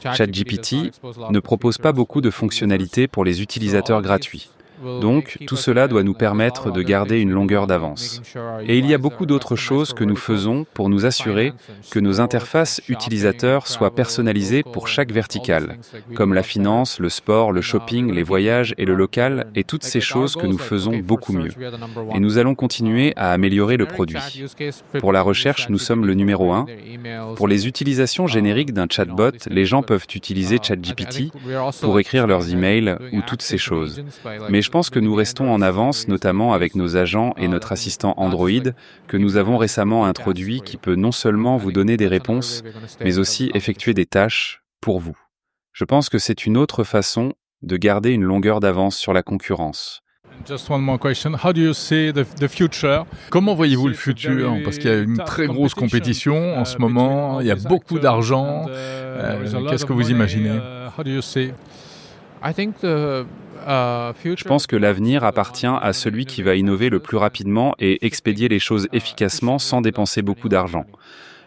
F: ChatGPT ne propose pas beaucoup de fonctionnalités pour les utilisateurs gratuits. Donc, tout cela doit nous permettre de garder une longueur d'avance. Et il y a beaucoup d'autres choses que nous faisons pour nous assurer que nos interfaces utilisateurs soient personnalisées pour chaque verticale, comme la finance, le sport, le shopping, les voyages et le local, et toutes ces choses que nous faisons beaucoup mieux. Et nous allons continuer à améliorer le produit. Pour la recherche, nous sommes le numéro 1. Pour les utilisations génériques d'un chatbot, les gens peuvent utiliser ChatGPT pour écrire leurs emails ou toutes ces choses. Mais je pense que nous restons en avance, notamment avec nos agents et notre assistant Android, que nous avons récemment introduit, qui peut non seulement vous donner des réponses, mais aussi effectuer des tâches pour vous. Je pense que c'est une autre façon de garder une longueur d'avance sur la concurrence.
B: Comment voyez-vous le futur? Parce qu'il y a une très grosse compétition en ce moment, il y a beaucoup d'argent. Qu'est-ce que vous imaginez?
F: Je pense que l'avenir appartient à celui qui va innover le plus rapidement et expédier les choses efficacement sans dépenser beaucoup d'argent.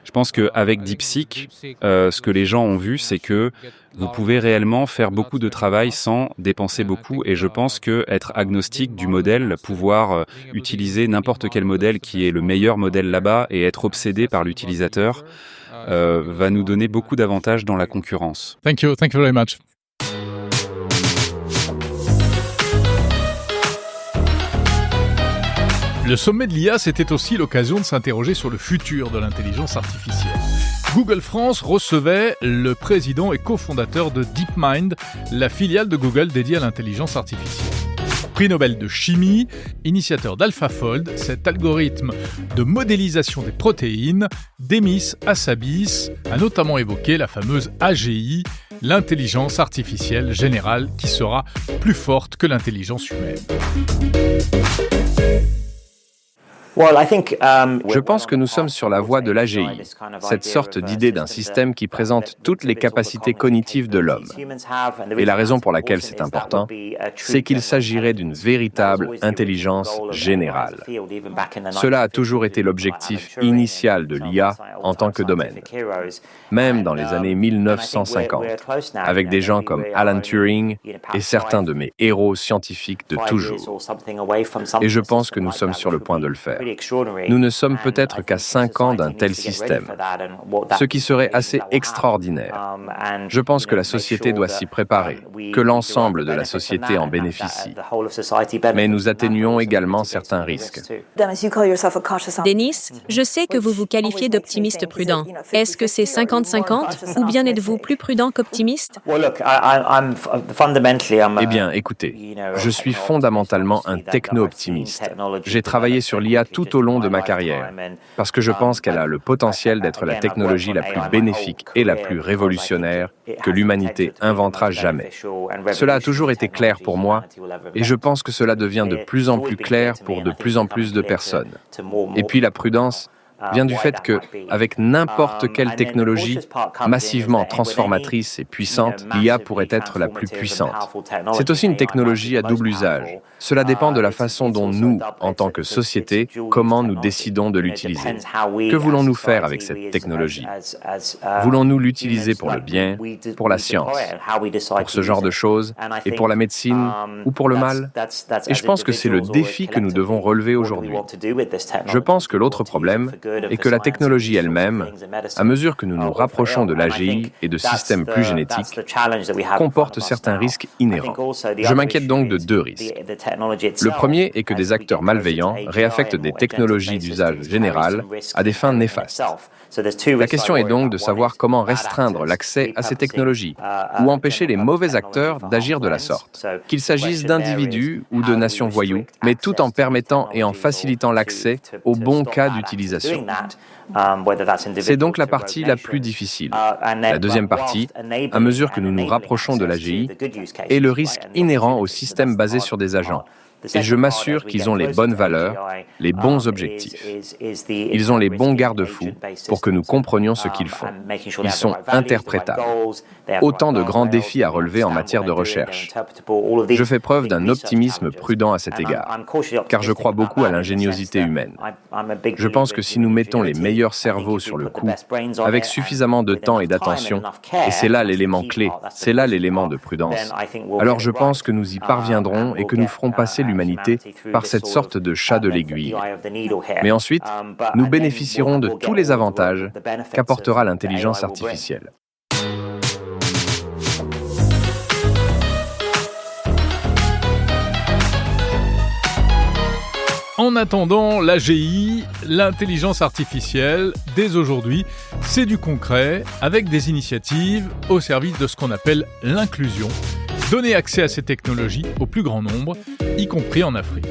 F: Je pense qu'avec DeepSeek, ce que les gens ont vu, c'est que vous pouvez réellement faire beaucoup de travail sans dépenser beaucoup. Et je pense qu'être agnostique du modèle, pouvoir utiliser n'importe quel modèle qui est le meilleur modèle là-bas et être obsédé par l'utilisateur, va nous donner beaucoup d'avantages dans la concurrence.
B: Thank you very much. Le sommet de l'IA, c'était aussi l'occasion de s'interroger sur le futur de l'intelligence artificielle. Google France recevait le président et cofondateur de DeepMind, la filiale de Google dédiée à l'intelligence artificielle. Prix Nobel de chimie, initiateur d'AlphaFold, cet algorithme de modélisation des protéines, Demis Hassabis a notamment évoqué la fameuse AGI, l'intelligence artificielle générale qui sera plus forte que l'intelligence humaine.
G: Je pense que nous sommes sur la voie de l'AGI, cette sorte d'idée d'un système qui présente toutes les capacités cognitives de l'homme. Et la raison pour laquelle c'est important, c'est qu'il s'agirait d'une véritable intelligence générale. Cela a toujours été l'objectif initial de l'IA en tant que domaine, même dans les années 1950, avec des gens comme Alan Turing et certains de mes héros scientifiques de toujours. Et je pense que nous sommes sur le point de le faire. Nous ne sommes peut-être qu'à 5 ans d'un tel système, ce qui serait assez extraordinaire. Je pense que la société doit s'y préparer, que l'ensemble de la société en bénéficie. Mais nous atténuons également certains risques.
H: Denis, je sais que vous vous qualifiez d'optimiste prudent. Est-ce que c'est 50-50 ou bien êtes-vous plus prudent qu'optimiste?
G: Eh bien, écoutez, je suis fondamentalement un techno-optimiste. J'ai travaillé sur l'IA tout au long de ma carrière, parce que je pense qu'elle a le potentiel d'être la technologie la plus bénéfique et la plus révolutionnaire que l'humanité inventera jamais. Cela a toujours été clair pour moi, et je pense que cela devient de plus en plus clair pour de plus en plus de personnes. Et puis la prudence vient du fait que, avec n'importe quelle technologie massivement transformatrice et puissante, l'IA pourrait être la plus puissante. C'est aussi une technologie à double usage. Cela dépend de la façon dont nous, en tant que société, comment nous décidons de l'utiliser. Que voulons-nous faire avec cette technologie? Voulons-nous l'utiliser pour le bien, pour la science, pour ce genre de choses, et pour la médecine ou pour le mal? Et je pense que c'est le défi que nous devons relever aujourd'hui. Je pense que l'autre problème est que la technologie elle-même, à mesure que nous nous rapprochons de l'AGI et de systèmes plus génétiques, comporte certains risques inhérents. Je m'inquiète donc de deux risques. Le premier est que des acteurs malveillants réaffectent des technologies d'usage général à des fins néfastes. La question est donc de savoir comment restreindre l'accès à ces technologies ou empêcher les mauvais acteurs d'agir de la sorte, qu'il s'agisse d'individus ou de nations voyous, mais tout en permettant et en facilitant l'accès aux bons cas d'utilisation. C'est donc la partie la plus difficile. La deuxième partie, à mesure que nous nous rapprochons de l'AGI, est le risque inhérent au système basé sur des agents. Et je m'assure qu'ils ont les bonnes valeurs, les bons objectifs. Ils ont les bons garde-fous pour que nous comprenions ce qu'ils font. Ils sont interprétables. Autant de grands défis à relever en matière de recherche. Je fais preuve d'un optimisme prudent à cet égard, car je crois beaucoup à l'ingéniosité humaine. Je pense que si nous mettons les meilleurs cerveaux sur le coup, avec suffisamment de temps et d'attention, et c'est là l'élément clé, c'est là l'élément de prudence, alors je pense que nous y parviendrons et que nous ferons passer l'humanité par cette sorte de chat de l'aiguille. Mais ensuite, nous bénéficierons de tous les avantages qu'apportera l'intelligence artificielle.
B: En attendant, l'AGI, l'intelligence artificielle, dès aujourd'hui, c'est du concret avec des initiatives au service de ce qu'on appelle l'inclusion. Donner accès à ces technologies au plus grand nombre, y compris en Afrique.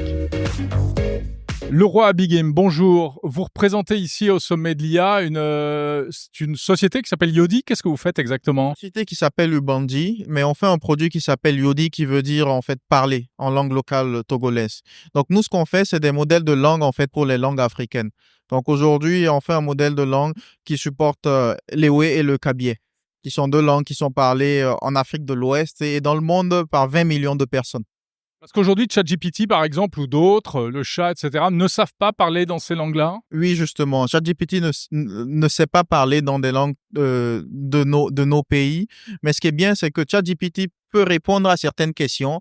B: Leroy Abigem, bonjour. Vous représentez ici au sommet de l'IA une société qui s'appelle Yodi. Qu'est-ce que vous faites exactement?
I: Une société qui s'appelle Ubandi, mais on fait un produit qui s'appelle Yodi, qui veut dire en fait parler en langue locale togolaise. Donc nous, ce qu'on fait, c'est des modèles de langue en fait pour les langues africaines. Donc aujourd'hui, on fait un modèle de langue qui supporte l'Ewe et le Kabylie, qui sont deux langues qui sont parlées en Afrique de l'Ouest et dans le monde par 20 millions de personnes.
B: Parce qu'aujourd'hui, ChatGPT, par exemple, ou d'autres, le chat, etc., ne savent pas parler dans ces langues-là?
I: Oui, justement. ChatGPT ne sait pas parler dans des langues de nos pays. Mais ce qui est bien, c'est que ChatGPT peut répondre à certaines questions.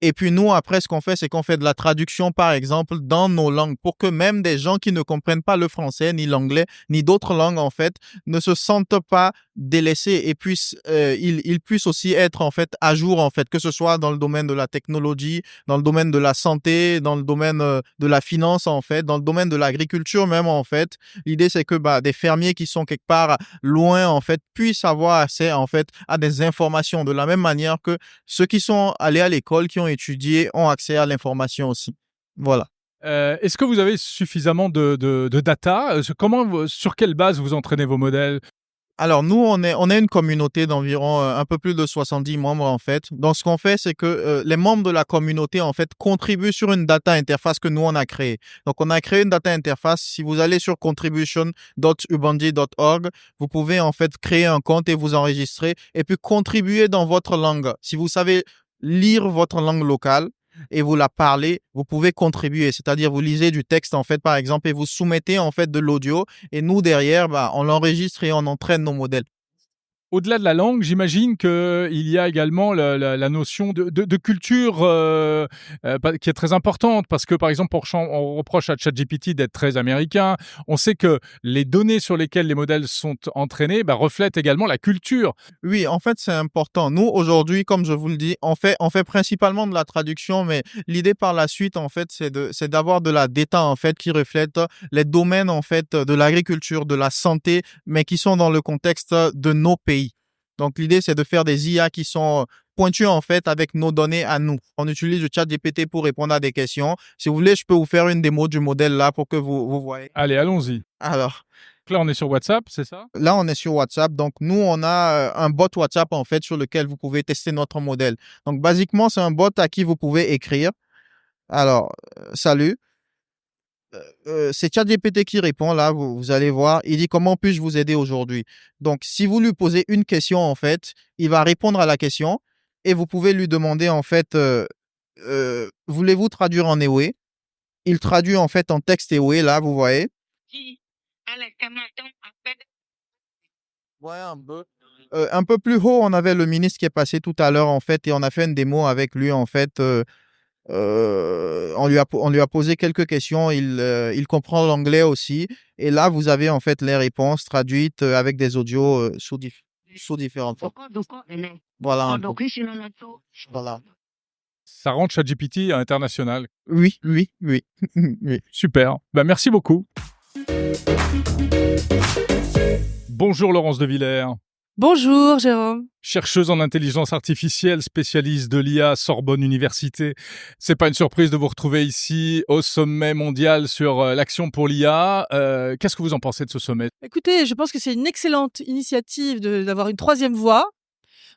I: Et puis nous, après, ce qu'on fait, c'est qu'on fait de la traduction, par exemple, dans nos langues pour que même des gens qui ne comprennent pas le français, ni l'anglais, ni d'autres langues, en fait, ne se sentent pas délaissés et ils puissent aussi être, en fait, à jour, en fait, que ce soit dans le domaine de la technologie, dans le domaine de la santé, dans le domaine de la finance, en fait, dans le domaine de l'agriculture même, en fait. L'idée, c'est que des fermiers qui sont quelque part loin, en fait, puissent avoir accès, en fait, à des informations de la même manière que ceux qui sont allés à l'école, qui ont étudié, ont accès à l'information aussi. Voilà.
B: Est-ce que vous avez suffisamment de data? Sur quelle base vous entraînez vos modèles?
I: Alors, nous, on est une communauté d'environ un peu plus de 70 membres, en fait. Donc, ce qu'on fait, c'est que les membres de la communauté, en fait, contribuent sur une data interface que nous, on a créée. Donc, on a créé une data interface. Si vous allez sur contribution.ubandi.org, vous pouvez, en fait, créer un compte et vous enregistrer et puis contribuer dans votre langue. Si vous savez lire votre langue locale et vous la parlez, vous pouvez contribuer. C'est-à-dire, vous lisez du texte, en fait, par exemple, et vous soumettez, en fait, de l'audio. Et nous, derrière, on l'enregistre et on entraîne nos modèles.
B: Au-delà de la langue, j'imagine qu'il y a également la notion de culture qui est très importante parce que, par exemple, on reproche à ChatGPT d'être très américain. On sait que les données sur lesquelles les modèles sont entraînés reflètent également la culture.
I: Oui, en fait, c'est important. Nous, aujourd'hui, comme je vous le dis, on fait principalement de la traduction, mais l'idée par la suite, en fait, c'est d'avoir de la data, en fait, qui reflète les domaines, en fait, de l'agriculture, de la santé, mais qui sont dans le contexte de nos pays. Donc, l'idée, c'est de faire des IA qui sont pointu en fait avec nos données à nous. On utilise le ChatGPT pour répondre à des questions. Si vous voulez, je peux vous faire une démo du modèle là pour que vous voyez.
B: Allez, allons-y.
I: Alors,
B: Donc là, on est sur WhatsApp, c'est ça?
I: là, on est sur WhatsApp. Donc, nous, on a un bot WhatsApp en fait sur lequel vous pouvez tester notre modèle. Donc, basiquement, c'est un bot à qui vous pouvez écrire. Alors, salut. C'est ChatGPT qui répond là, vous allez voir. Il dit comment puis-je vous aider aujourd'hui? Donc, si vous lui posez une question, en fait, il va répondre à la question et vous pouvez lui demander en fait, voulez-vous traduire en Ewe? Il traduit en fait en texte Ewe, là, vous voyez. Ouais, un peu plus haut, on avait le ministre qui est passé tout à l'heure en fait et on a fait une démo avec lui en fait. On lui a posé quelques questions, il comprend l'anglais aussi. Et là, vous avez en fait les réponses traduites avec des audios sous différentes formes. Voilà. un peu. Voilà.
B: Ça rend ChatGPT international.
I: Oui. Oui.
B: Super. Merci beaucoup. Bonjour Laurence de Villers.
J: Bonjour Jérôme.
B: Chercheuse en intelligence artificielle, spécialiste de l'IA, Sorbonne Université. C'est pas une surprise de vous retrouver ici au sommet mondial sur l'action pour l'IA. Qu'est-ce que vous en pensez de ce sommet?
J: Écoutez, je pense que c'est une excellente initiative d'avoir une troisième voie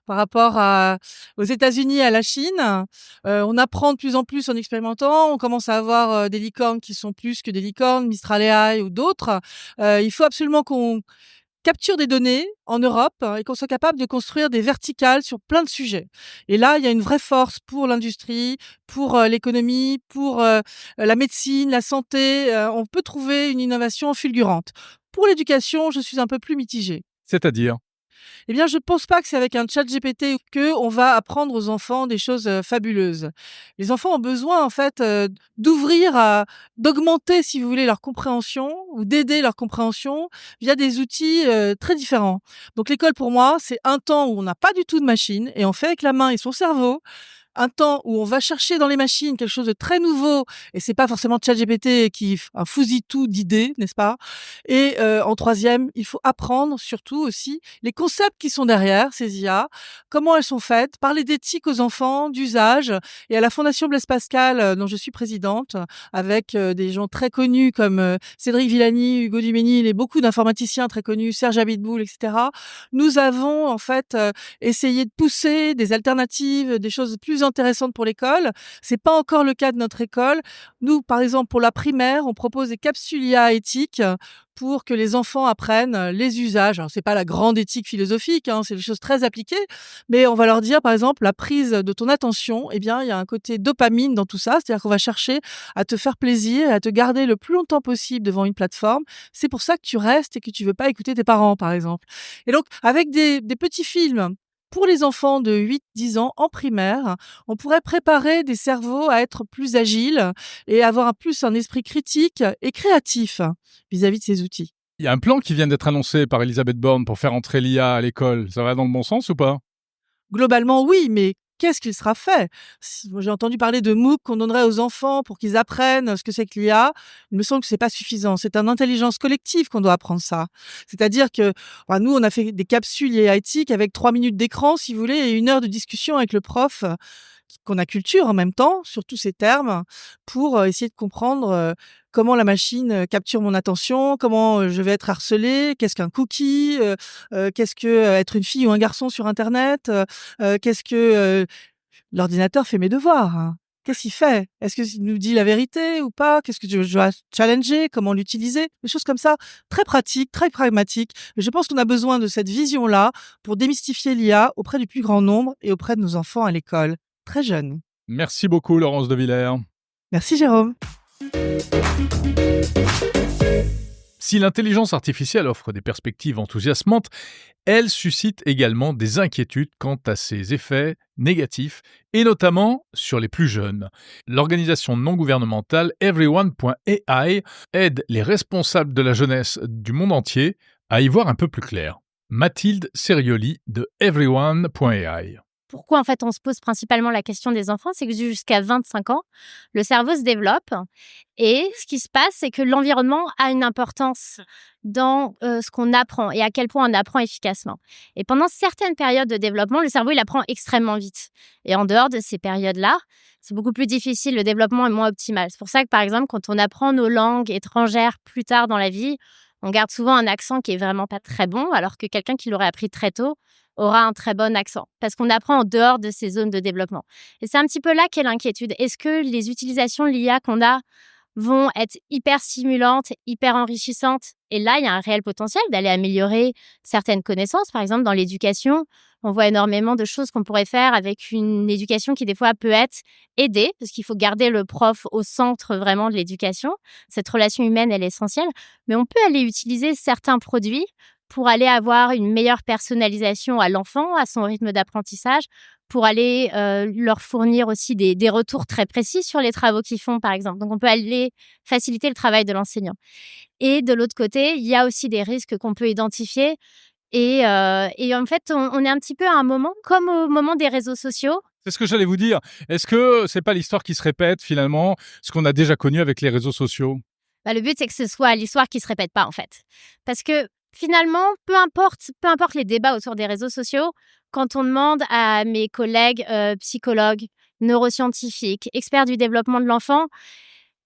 J: par rapport aux États-Unis et à la Chine. On apprend de plus en plus en expérimentant. On commence à avoir des licornes qui sont plus que des licornes, Mistral AI ou d'autres. Il faut absolument qu'on capture des données en Europe et qu'on soit capable de construire des verticales sur plein de sujets. Et là, il y a une vraie force pour l'industrie, pour l'économie, pour la médecine, la santé. On peut trouver une innovation fulgurante. Pour l'éducation, je suis un peu plus mitigée.
B: C'est-à-dire?
J: Eh bien, je ne pense pas que c'est avec un chat GPT qu'on va apprendre aux enfants des choses fabuleuses. Les enfants ont besoin, en fait, d'augmenter, si vous voulez, leur compréhension ou d'aider leur compréhension via des outils très différents. Donc, l'école, pour moi, c'est un temps où on n'a pas du tout de machine et on fait avec la main et son cerveau. Un temps où on va chercher dans les machines quelque chose de très nouveau et c'est pas forcément ChatGPT qui un fousillis-tout d'idées, n'est-ce pas? Et en troisième, il faut apprendre surtout aussi les concepts qui sont derrière ces IA, comment elles sont faites, parler d'éthique aux enfants, d'usage. Et à la Fondation Blaise Pascal, dont je suis présidente, avec des gens très connus comme Cédric Villani, Hugo Duménil et beaucoup d'informaticiens très connus, Serge Abitboul, etc. Nous avons en fait essayé de pousser des alternatives, des choses plus intéressantes pour l'école. C'est pas encore le cas de notre école. Nous, par exemple, pour la primaire, on propose des capsules IA éthiques pour que les enfants apprennent les usages. Alors, c'est pas la grande éthique philosophique, c'est des choses très appliquées, mais on va leur dire, par exemple, la prise de ton attention, eh bien, il y a un côté dopamine dans tout ça, c'est-à-dire qu'on va chercher à te faire plaisir et à te garder le plus longtemps possible devant une plateforme. C'est pour ça que tu restes et que tu veux pas écouter tes parents, par exemple. Et donc, avec des petits films pour les enfants de 8-10 ans en primaire, on pourrait préparer des cerveaux à être plus agiles et avoir plus un esprit critique et créatif vis-à-vis de ces outils.
B: Il y a un plan qui vient d'être annoncé par Elisabeth Borne pour faire entrer l'IA à l'école. Ça va dans le bon sens ou pas?
J: Globalement, oui, mais qu'est-ce qu'il sera fait? J'ai entendu parler de MOOC qu'on donnerait aux enfants pour qu'ils apprennent ce que c'est que l'IA. Il me semble que c'est pas suffisant. C'est en intelligence collective qu'on doit apprendre ça. C'est-à-dire que nous, on a fait des capsules IA éthiques avec 3 minutes d'écran, si vous voulez, et 1 heure de discussion avec le prof, qu'on a culture en même temps sur tous ces termes, pour essayer de comprendre comment la machine capture mon attention, comment je vais être harcelée, qu'est-ce qu'un cookie, qu'est-ce que être une fille ou un garçon sur Internet, qu'est-ce que l'ordinateur fait mes devoirs. Qu'est-ce qu'il fait? Est-ce qu'il nous dit la vérité ou pas? Qu'est-ce que je dois challenger? Comment l'utiliser? Des choses comme ça, très pratiques, très pragmatiques. Je pense qu'on a besoin de cette vision-là pour démystifier l'IA auprès du plus grand nombre et auprès de nos enfants à l'école, très jeunes.
B: Merci beaucoup Laurence de Villers.
J: Merci Jérôme.
B: Si l'intelligence artificielle offre des perspectives enthousiasmantes, elle suscite également des inquiétudes quant à ses effets négatifs, et notamment sur les plus jeunes. L'organisation non gouvernementale Everyone.ai aide les responsables de la jeunesse du monde entier à y voir un peu plus clair. Mathilde Serioli de Everyone.ai.
K: pourquoi en fait on se pose principalement la question des enfants, c'est que jusqu'à 25 ans, le cerveau se développe et ce qui se passe, c'est que l'environnement a une importance dans ce qu'on apprend et à quel point on apprend efficacement. Et pendant certaines périodes de développement, le cerveau, il apprend extrêmement vite. Et en dehors de ces périodes-là, c'est beaucoup plus difficile, le développement est moins optimal. C'est pour ça que, par exemple, quand on apprend nos langues étrangères plus tard dans la vie, on garde souvent un accent qui est vraiment pas très bon, alors que quelqu'un qui l'aurait appris très tôt aura un très bon accent, parce qu'on apprend en dehors de ces zones de développement. Et c'est un petit peu là qu'est l'inquiétude. Est-ce que les utilisations de l'IA qu'on a vont être hyper stimulantes, hyper enrichissantes? Et là, il y a un réel potentiel d'aller améliorer certaines connaissances. Par exemple, dans l'éducation, on voit énormément de choses qu'on pourrait faire avec une éducation qui, des fois, peut être aidée, parce qu'il faut garder le prof au centre vraiment de l'éducation. Cette relation humaine, elle est essentielle. Mais on peut aller utiliser certains produits pour aller avoir une meilleure personnalisation à l'enfant, à son rythme d'apprentissage, pour aller leur fournir aussi des retours très précis sur les travaux qu'ils font, par exemple. Donc, on peut aller faciliter le travail de l'enseignant. Et de l'autre côté, il y a aussi des risques qu'on peut identifier. Et en fait, on est un petit peu à un moment, comme au moment des réseaux sociaux.
B: C'est ce que j'allais vous dire. Est-ce que c'est pas l'histoire qui se répète, finalement, ce qu'on a déjà connu avec les réseaux sociaux?
K: Le but, c'est que ce soit l'histoire qui se répète pas, en fait. Parce que finalement, peu importe les débats autour des réseaux sociaux, quand on demande à mes collègues psychologues, neuroscientifiques, experts du développement de l'enfant,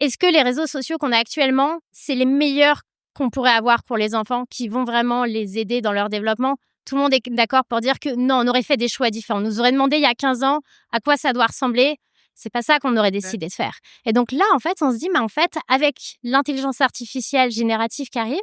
K: est-ce que les réseaux sociaux qu'on a actuellement, c'est les meilleurs qu'on pourrait avoir pour les enfants, qui vont vraiment les aider dans leur développement? Tout le monde est d'accord pour dire que non, on aurait fait des choix différents. On nous aurait demandé il y a 15 ans à quoi ça doit ressembler. C'est pas ça qu'on aurait décidé de faire. Et donc là, en fait, on se dit, mais en fait, avec l'intelligence artificielle générative qui arrive,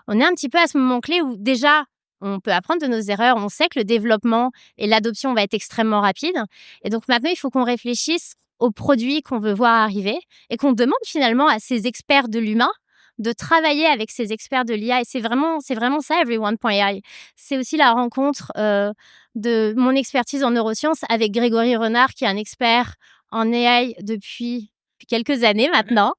K: on est un petit peu à ce moment clé où déjà, on peut apprendre de nos erreurs. On sait que le développement et l'adoption va être extrêmement rapide. Et donc maintenant, il faut qu'on réfléchisse aux produits qu'on veut voir arriver et qu'on demande finalement à ces experts de l'humain de travailler avec ces experts de l'IA. Et c'est vraiment ça, Everyone.ai. C'est aussi la rencontre de mon expertise en neurosciences avec Grégory Renard, qui est un expert en AI depuis quelques années maintenant,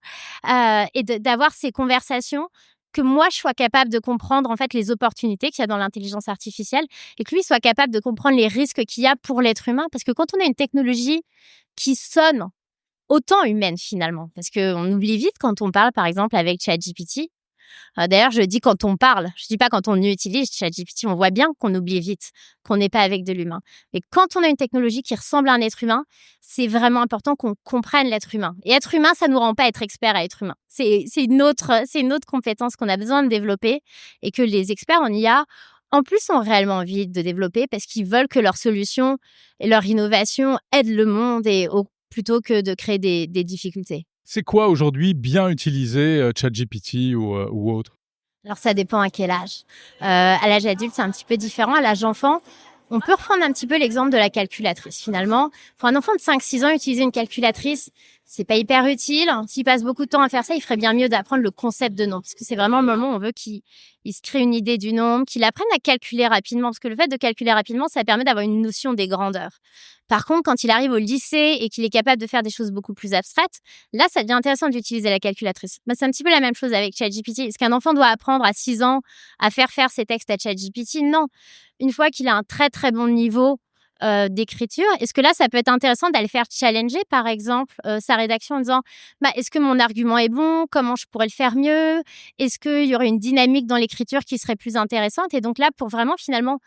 K: et d'avoir ces conversations, que moi, je sois capable de comprendre en fait les opportunités qu'il y a dans l'intelligence artificielle et que lui soit capable de comprendre les risques qu'il y a pour l'être humain. Parce que quand on a une technologie qui sonne autant humaine finalement, parce qu'on oublie vite quand on parle par exemple avec ChatGPT. D'ailleurs, je dis quand on parle, je dis pas quand on utilise ChatGPT, on voit bien qu'on oublie vite, qu'on n'est pas avec de l'humain. Mais quand on a une technologie qui ressemble à un être humain, c'est vraiment important qu'on comprenne l'être humain. Et être humain, ça nous rend pas être expert à être humain. C'est une autre compétence qu'on a besoin de développer et que les experts en IA, en plus, ont réellement envie de développer parce qu'ils veulent que leurs solutions et leur innovation aident le monde plutôt que de créer des difficultés.
B: C'est quoi aujourd'hui bien utiliser ChatGPT ou autre?
K: Alors, ça dépend à quel âge. À l'âge adulte, c'est un petit peu différent. À l'âge enfant, on peut reprendre un petit peu l'exemple de la calculatrice. Finalement, pour un enfant de 5-6 ans, utiliser une calculatrice, c'est pas hyper utile. S'il passe beaucoup de temps à faire ça, il ferait bien mieux d'apprendre le concept de nombre. Parce que c'est vraiment le moment où on veut qu'il se crée une idée du nombre, qu'il apprenne à calculer rapidement. Parce que le fait de calculer rapidement, ça permet d'avoir une notion des grandeurs. Par contre, quand il arrive au lycée et qu'il est capable de faire des choses beaucoup plus abstraites, là, ça devient intéressant d'utiliser la calculatrice. C'est un petit peu la même chose avec ChatGPT. Est-ce qu'un enfant doit apprendre à 6 ans à faire ses textes à ChatGPT? Non. Une fois qu'il a un très, très bon niveau d'écriture, est-ce que là, ça peut être intéressant d'aller faire challenger, par exemple, sa rédaction en disant est-ce que mon argument est bon? Comment je pourrais le faire mieux? Est-ce qu'il y aurait une dynamique dans l'écriture qui serait plus intéressante? Et donc là, pour vraiment, finalement,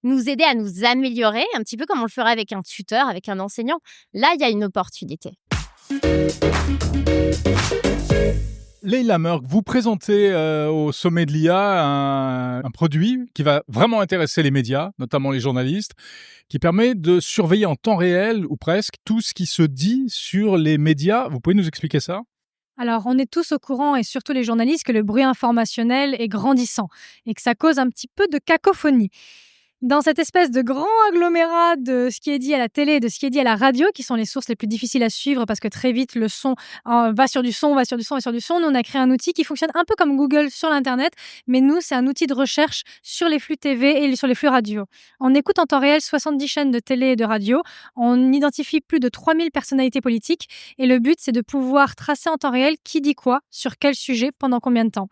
K: nous aider à nous améliorer, un petit peu comme on le ferait avec un tuteur, avec un enseignant, là, il y a une opportunité.
B: Leila Merck, vous présentez au sommet de l'IA un produit qui va vraiment intéresser les médias, notamment les journalistes, qui permet de surveiller en temps réel, ou presque, tout ce qui se dit sur les médias. Vous pouvez nous expliquer ça ?
L: Alors, on est tous au courant, et surtout les journalistes, que le bruit informationnel est grandissant et que ça cause un petit peu de cacophonie. Dans cette espèce de grand agglomérat de ce qui est dit à la télé et de ce qui est dit à la radio, qui sont les sources les plus difficiles à suivre parce que très vite le son va sur du son, va sur du son, va sur du son. Nous, on a créé un outil qui fonctionne un peu comme Google sur l'Internet, mais nous, c'est un outil de recherche sur les flux TV et sur les flux radio. On écoute en temps réel 70 chaînes de télé et de radio. On identifie plus de 3000 personnalités politiques et le but, c'est de pouvoir tracer en temps réel qui dit quoi, sur quel sujet, pendant combien de temps.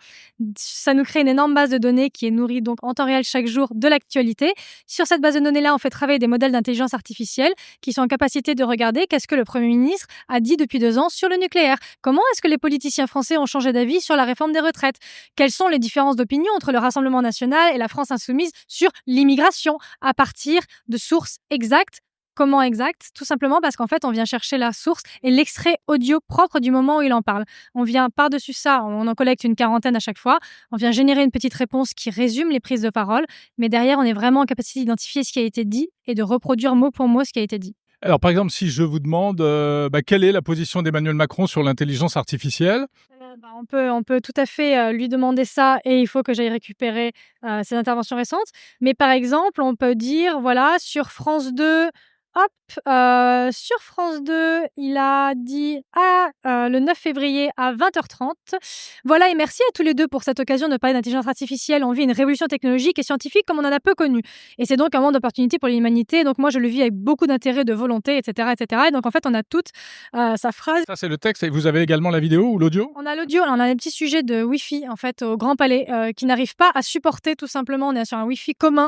L: Ça nous crée une énorme base de données qui est nourrie donc en temps réel chaque jour de l'actualité. Sur cette base de données-là, on fait travailler des modèles d'intelligence artificielle qui sont en capacité de regarder qu'est-ce que le Premier ministre a dit depuis 2 ans sur le nucléaire. Comment est-ce que les politiciens français ont changé d'avis sur la réforme des retraites? Quelles sont les différences d'opinion entre le Rassemblement national et la France insoumise sur l'immigration à partir de sources exactes? Comment exact? Tout simplement parce qu'en fait, on vient chercher la source et l'extrait audio propre du moment où il en parle. On vient par-dessus ça, on en collecte une 40aine à chaque fois, on vient générer une petite réponse qui résume les prises de parole, mais derrière, on est vraiment en capacité d'identifier ce qui a été dit et de reproduire mot pour mot ce qui a été dit.
B: Alors, par exemple, si je vous demande quelle est la position d'Emmanuel Macron sur l'intelligence artificielle?
L: On peut tout à fait lui demander ça et il faut que j'aille récupérer ses interventions récentes. Mais par exemple, on peut dire, voilà, sur France 2, sur France 2, il a dit le 9 février à 20h30. Voilà, et merci à tous les deux pour cette occasion de parler d'intelligence artificielle. On vit une révolution technologique et scientifique comme on en a peu connu. Et c'est donc un monde d'opportunités pour l'humanité. Donc moi, je le vis avec beaucoup d'intérêt, de volonté, etc., etc. Et donc en fait, on a toute sa phrase.
B: Ça, c'est le texte. Et vous avez également la vidéo ou l'audio?
L: On a l'audio. On a des petits sujets de Wi-Fi, en fait, au Grand Palais, qui n'arrivent pas à supporter tout simplement. On est sur un Wi-Fi commun,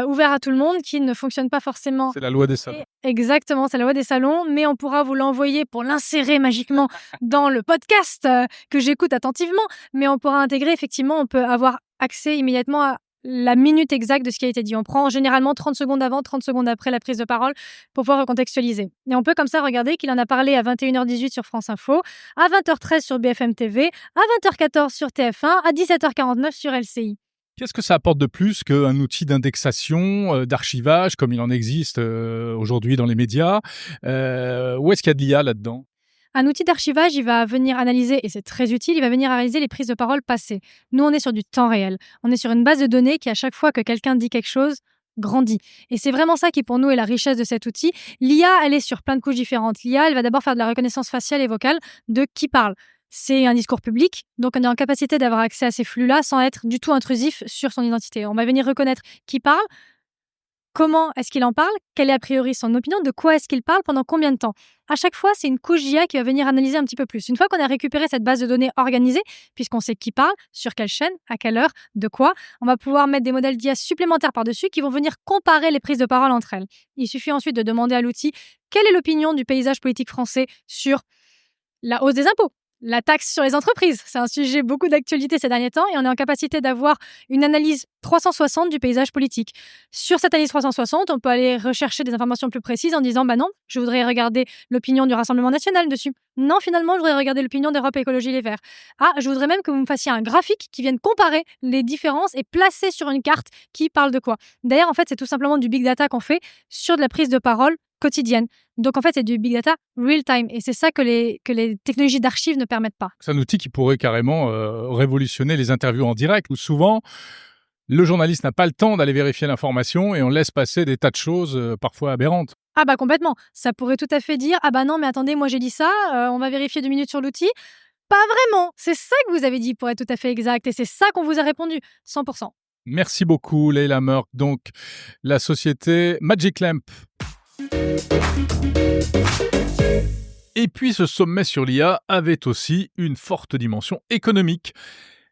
L: ouvert à tout le monde, qui ne fonctionne pas forcément.
B: C'est la loi des salons.
L: Exactement, c'est la loi des salons, mais on pourra vous l'envoyer pour l'insérer magiquement dans le podcast que j'écoute attentivement, mais on pourra intégrer, effectivement, on peut avoir accès immédiatement à la minute exacte de ce qui a été dit. On prend généralement 30 secondes avant, 30 secondes après la prise de parole pour pouvoir recontextualiser. Et on peut comme ça regarder qu'il en a parlé à 21h18 sur France Info, à 20h13 sur BFM TV, à 20h14 sur TF1, à 17h49 sur LCI.
B: Qu'est-ce que ça apporte de plus qu'un outil d'indexation, d'archivage, comme il en existe aujourd'hui dans les médias? Où est-ce qu'il y a de l'IA là-dedans?
L: Un outil d'archivage, il va venir analyser, et c'est très utile, il va venir analyser les prises de parole passées. Nous, on est sur du temps réel. On est sur une base de données qui, à chaque fois que quelqu'un dit quelque chose, grandit. Et c'est vraiment ça qui, pour nous, est la richesse de cet outil. L'IA, elle est sur plein de couches différentes. L'IA, elle va d'abord faire de la reconnaissance faciale et vocale de qui parle. C'est un discours public, donc on est en capacité d'avoir accès à ces flux-là sans être du tout intrusif sur son identité. On va venir reconnaître qui parle, comment est-ce qu'il en parle, quelle est a priori son opinion, de quoi est-ce qu'il parle, pendant combien de temps. À chaque fois, c'est une couche d'IA qui va venir analyser un petit peu plus. Une fois qu'on a récupéré cette base de données organisée, puisqu'on sait qui parle, sur quelle chaîne, à quelle heure, de quoi, on va pouvoir mettre des modèles d'IA supplémentaires par-dessus qui vont venir comparer les prises de parole entre elles. Il suffit ensuite de demander à l'outil quelle est l'opinion du paysage politique français sur la hausse des impôts. La taxe sur les entreprises, c'est un sujet beaucoup d'actualité ces derniers temps et on est en capacité d'avoir une analyse 360 du paysage politique. Sur cette analyse 360, on peut aller rechercher des informations plus précises en disant « non, je voudrais regarder l'opinion du Rassemblement national dessus. Non, finalement, je voudrais regarder l'opinion d'Europe Écologie Les Verts. Ah, je voudrais même que vous me fassiez un graphique qui vienne comparer les différences et placer sur une carte qui parle de quoi. » D'ailleurs, en fait, c'est tout simplement du big data qu'on fait sur de la prise de parole quotidienne. Donc, en fait, c'est du big data real time. Et c'est ça que les technologies d'archives ne permettent pas.
B: C'est un outil qui pourrait carrément révolutionner les interviews en direct, où souvent, le journaliste n'a pas le temps d'aller vérifier l'information et on laisse passer des tas de choses parfois aberrantes.
L: Ah bah complètement. Ça pourrait tout à fait dire « ah bah non, mais attendez, moi j'ai dit ça, on va vérifier 2 minutes sur l'outil ». Pas vraiment. C'est ça que vous avez dit pour être tout à fait exact. Et c'est ça qu'on vous a répondu. 100%.
B: Merci beaucoup, Leila Merck. Donc, la société Magic Lamp. Et puis ce sommet sur l'IA avait aussi une forte dimension économique.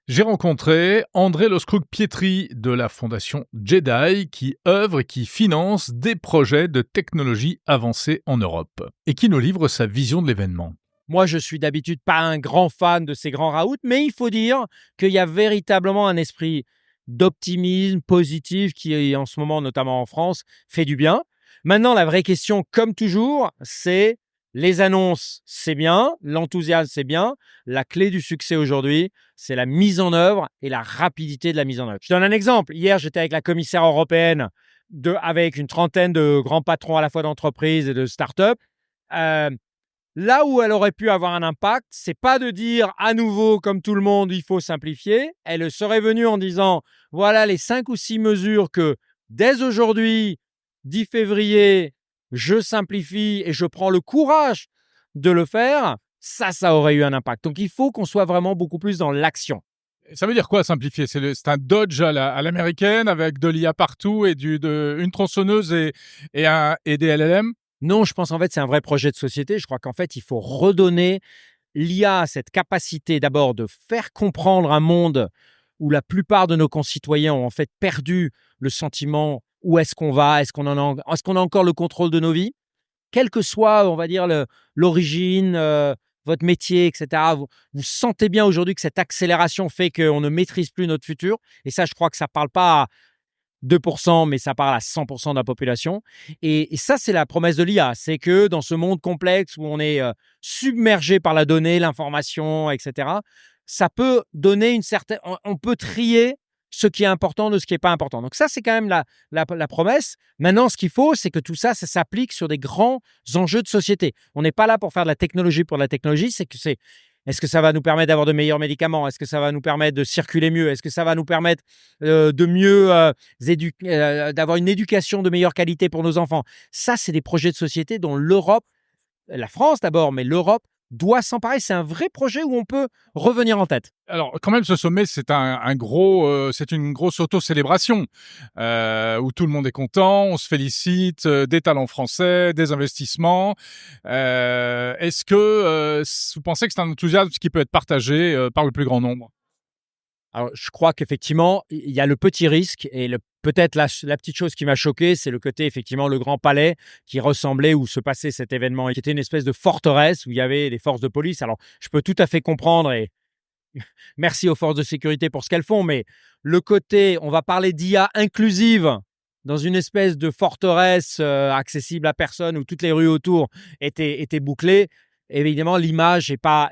B: J'ai rencontré André Loskrug-Pietri de la fondation JEDI qui œuvre et qui finance des projets de technologie avancée en Europe et qui nous livre sa vision de l'événement.
M: Moi, je suis d'habitude pas un grand fan de ces grands raouts, mais il faut dire qu'il y a véritablement un esprit d'optimisme positif qui, en ce moment, notamment en France, fait du bien. Maintenant, la vraie question, comme toujours, c'est les annonces, c'est bien, l'enthousiasme, c'est bien. La clé du succès aujourd'hui, c'est la mise en œuvre et la rapidité de la mise en œuvre. Je donne un exemple. Hier, j'étais avec la commissaire européenne, avec une trentaine de grands patrons à la fois d'entreprises et de start-up. Là où elle aurait pu avoir un impact, c'est pas de dire à nouveau, comme tout le monde, il faut simplifier. Elle serait venue en disant, voilà les 5 ou 6 mesures que dès aujourd'hui, 10 février, je simplifie et je prends le courage de le faire, ça aurait eu un impact. Donc, il faut qu'on soit vraiment beaucoup plus dans l'action.
B: Ça veut dire quoi, simplifier? C'est un Dodge à l'américaine avec de l'IA partout et une tronçonneuse et des LLM?
M: Non, je pense en fait c'est un vrai projet de société. Je crois qu'en fait, il faut redonner l'IA cette capacité d'abord de faire comprendre un monde où la plupart de nos concitoyens ont en fait perdu le sentiment où est-ce qu'on va, est-ce qu'on a encore le contrôle de nos vies, quelle que soit, on va dire, l'origine, votre métier, etc. Vous sentez bien aujourd'hui que cette accélération fait qu'on ne maîtrise plus notre futur. Et ça, je crois que ça ne parle pas à 2%, mais ça parle à 100% de la population. Et ça, c'est la promesse de l'IA. C'est que dans ce monde complexe où on est submergé par la donnée, l'information, etc., ça peut donner une certaine... On peut trier ce qui est important de ce qui n'est pas important. Donc ça, c'est quand même la promesse. Maintenant, ce qu'il faut, c'est que tout ça, ça s'applique sur des grands enjeux de société. On n'est pas là pour faire de la technologie pour la technologie. Est-ce que ça va nous permettre d'avoir de meilleurs médicaments? Est-ce que ça va nous permettre de circuler mieux? Est-ce que ça va nous permettre de mieux d'avoir une éducation de meilleure qualité pour nos enfants? Ça, c'est des projets de société dont l'Europe, la France d'abord, mais l'Europe, doit s'emparer. C'est un vrai projet où on peut revenir en tête.
B: Alors, quand même, ce sommet, c'est c'est une grosse auto-célébration où tout le monde est content, on se félicite, des talents français, des investissements. Est-ce que vous pensez que c'est un enthousiasme qui peut être partagé par le plus grand nombre?
M: Alors, je crois qu'effectivement, il y a le petit risque et peut-être la petite chose qui m'a choqué, c'est le côté, effectivement, le Grand Palais qui ressemblait où se passait cet événement, qui était une espèce de forteresse où il y avait des forces de police. Alors, je peux tout à fait comprendre et merci aux forces de sécurité pour ce qu'elles font, mais le côté, on va parler d'IA inclusive dans une espèce de forteresse accessible à personne où toutes les rues autour étaient bouclées, évidemment, l'image n'est pas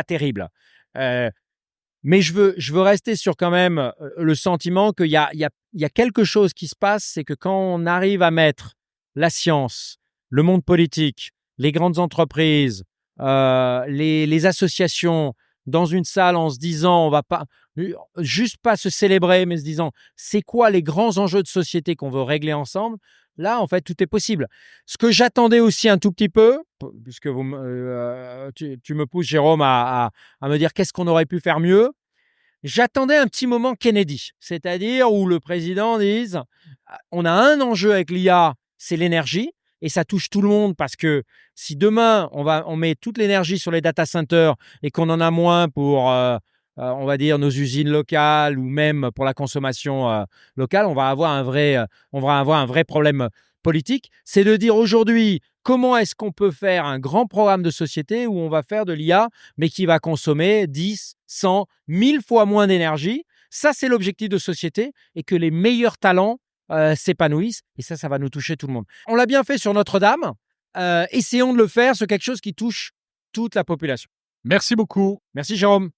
M: terrible. Mais je veux rester sur quand même le sentiment qu'il y a quelque chose qui se passe, c'est que quand on arrive à mettre la science, le monde politique, les grandes entreprises, les associations dans une salle en se disant, on va pas juste pas se célébrer, mais se disant, c'est quoi les grands enjeux de société qu'on veut régler ensemble? Là, en fait, tout est possible. Ce que j'attendais aussi un tout petit peu, puisque tu me pousses, Jérôme, à me dire qu'est-ce qu'on aurait pu faire mieux, j'attendais un petit moment Kennedy, c'est-à-dire où le président dise on a un enjeu avec l'IA, c'est l'énergie, et ça touche tout le monde parce que si demain, on met toute l'énergie sur les data centers et qu'on en a moins pour... on va dire nos usines locales ou même pour la consommation locale, on va avoir un vrai problème politique. C'est de dire aujourd'hui comment est-ce qu'on peut faire un grand programme de société où on va faire de l'IA mais qui va consommer 10, 100, 1000 fois moins d'énergie. Ça, c'est l'objectif de société et que les meilleurs talents s'épanouissent et ça va nous toucher tout le monde. On l'a bien fait sur Notre-Dame. Essayons de le faire sur quelque chose qui touche toute la population.
B: Merci beaucoup.
M: Merci Jérôme.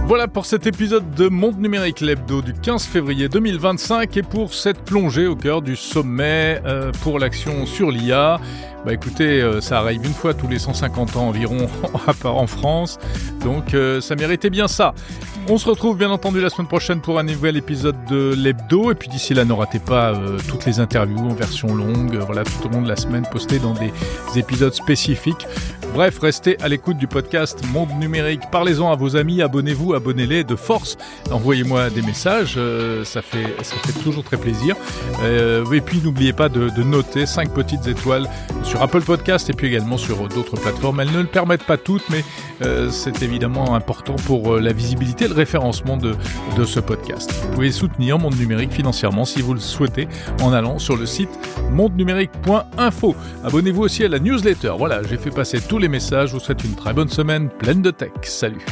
B: Voilà pour cet épisode de Monde Numérique, l'hebdo du 15 février 2025 et pour cette plongée au cœur du sommet pour l'action sur l'IA. Écoutez, ça arrive une fois tous les 150 ans environ en France, donc ça méritait bien ça. On se retrouve bien entendu la semaine prochaine pour un nouvel épisode de l'hebdo et puis d'ici là, ne ratez pas toutes les interviews en version longue, tout au long de la semaine postées dans des épisodes spécifiques. Bref, restez à l'écoute du podcast Monde Numérique. Parlez-en à vos amis, abonnez-les de force. Envoyez-moi des messages, ça fait toujours très plaisir. Et puis n'oubliez pas de noter 5 petites étoiles sur Apple Podcast et puis également sur d'autres plateformes. Elles ne le permettent pas toutes, mais c'est évidemment important pour la visibilité et le référencement de ce podcast. Vous pouvez soutenir Monde Numérique financièrement si vous le souhaitez en allant sur le site mondenumérique.info. Abonnez-vous aussi à la newsletter. Voilà, j'ai fait passer tous les messages. Je vous souhaite une très bonne semaine pleine de tech. Salut.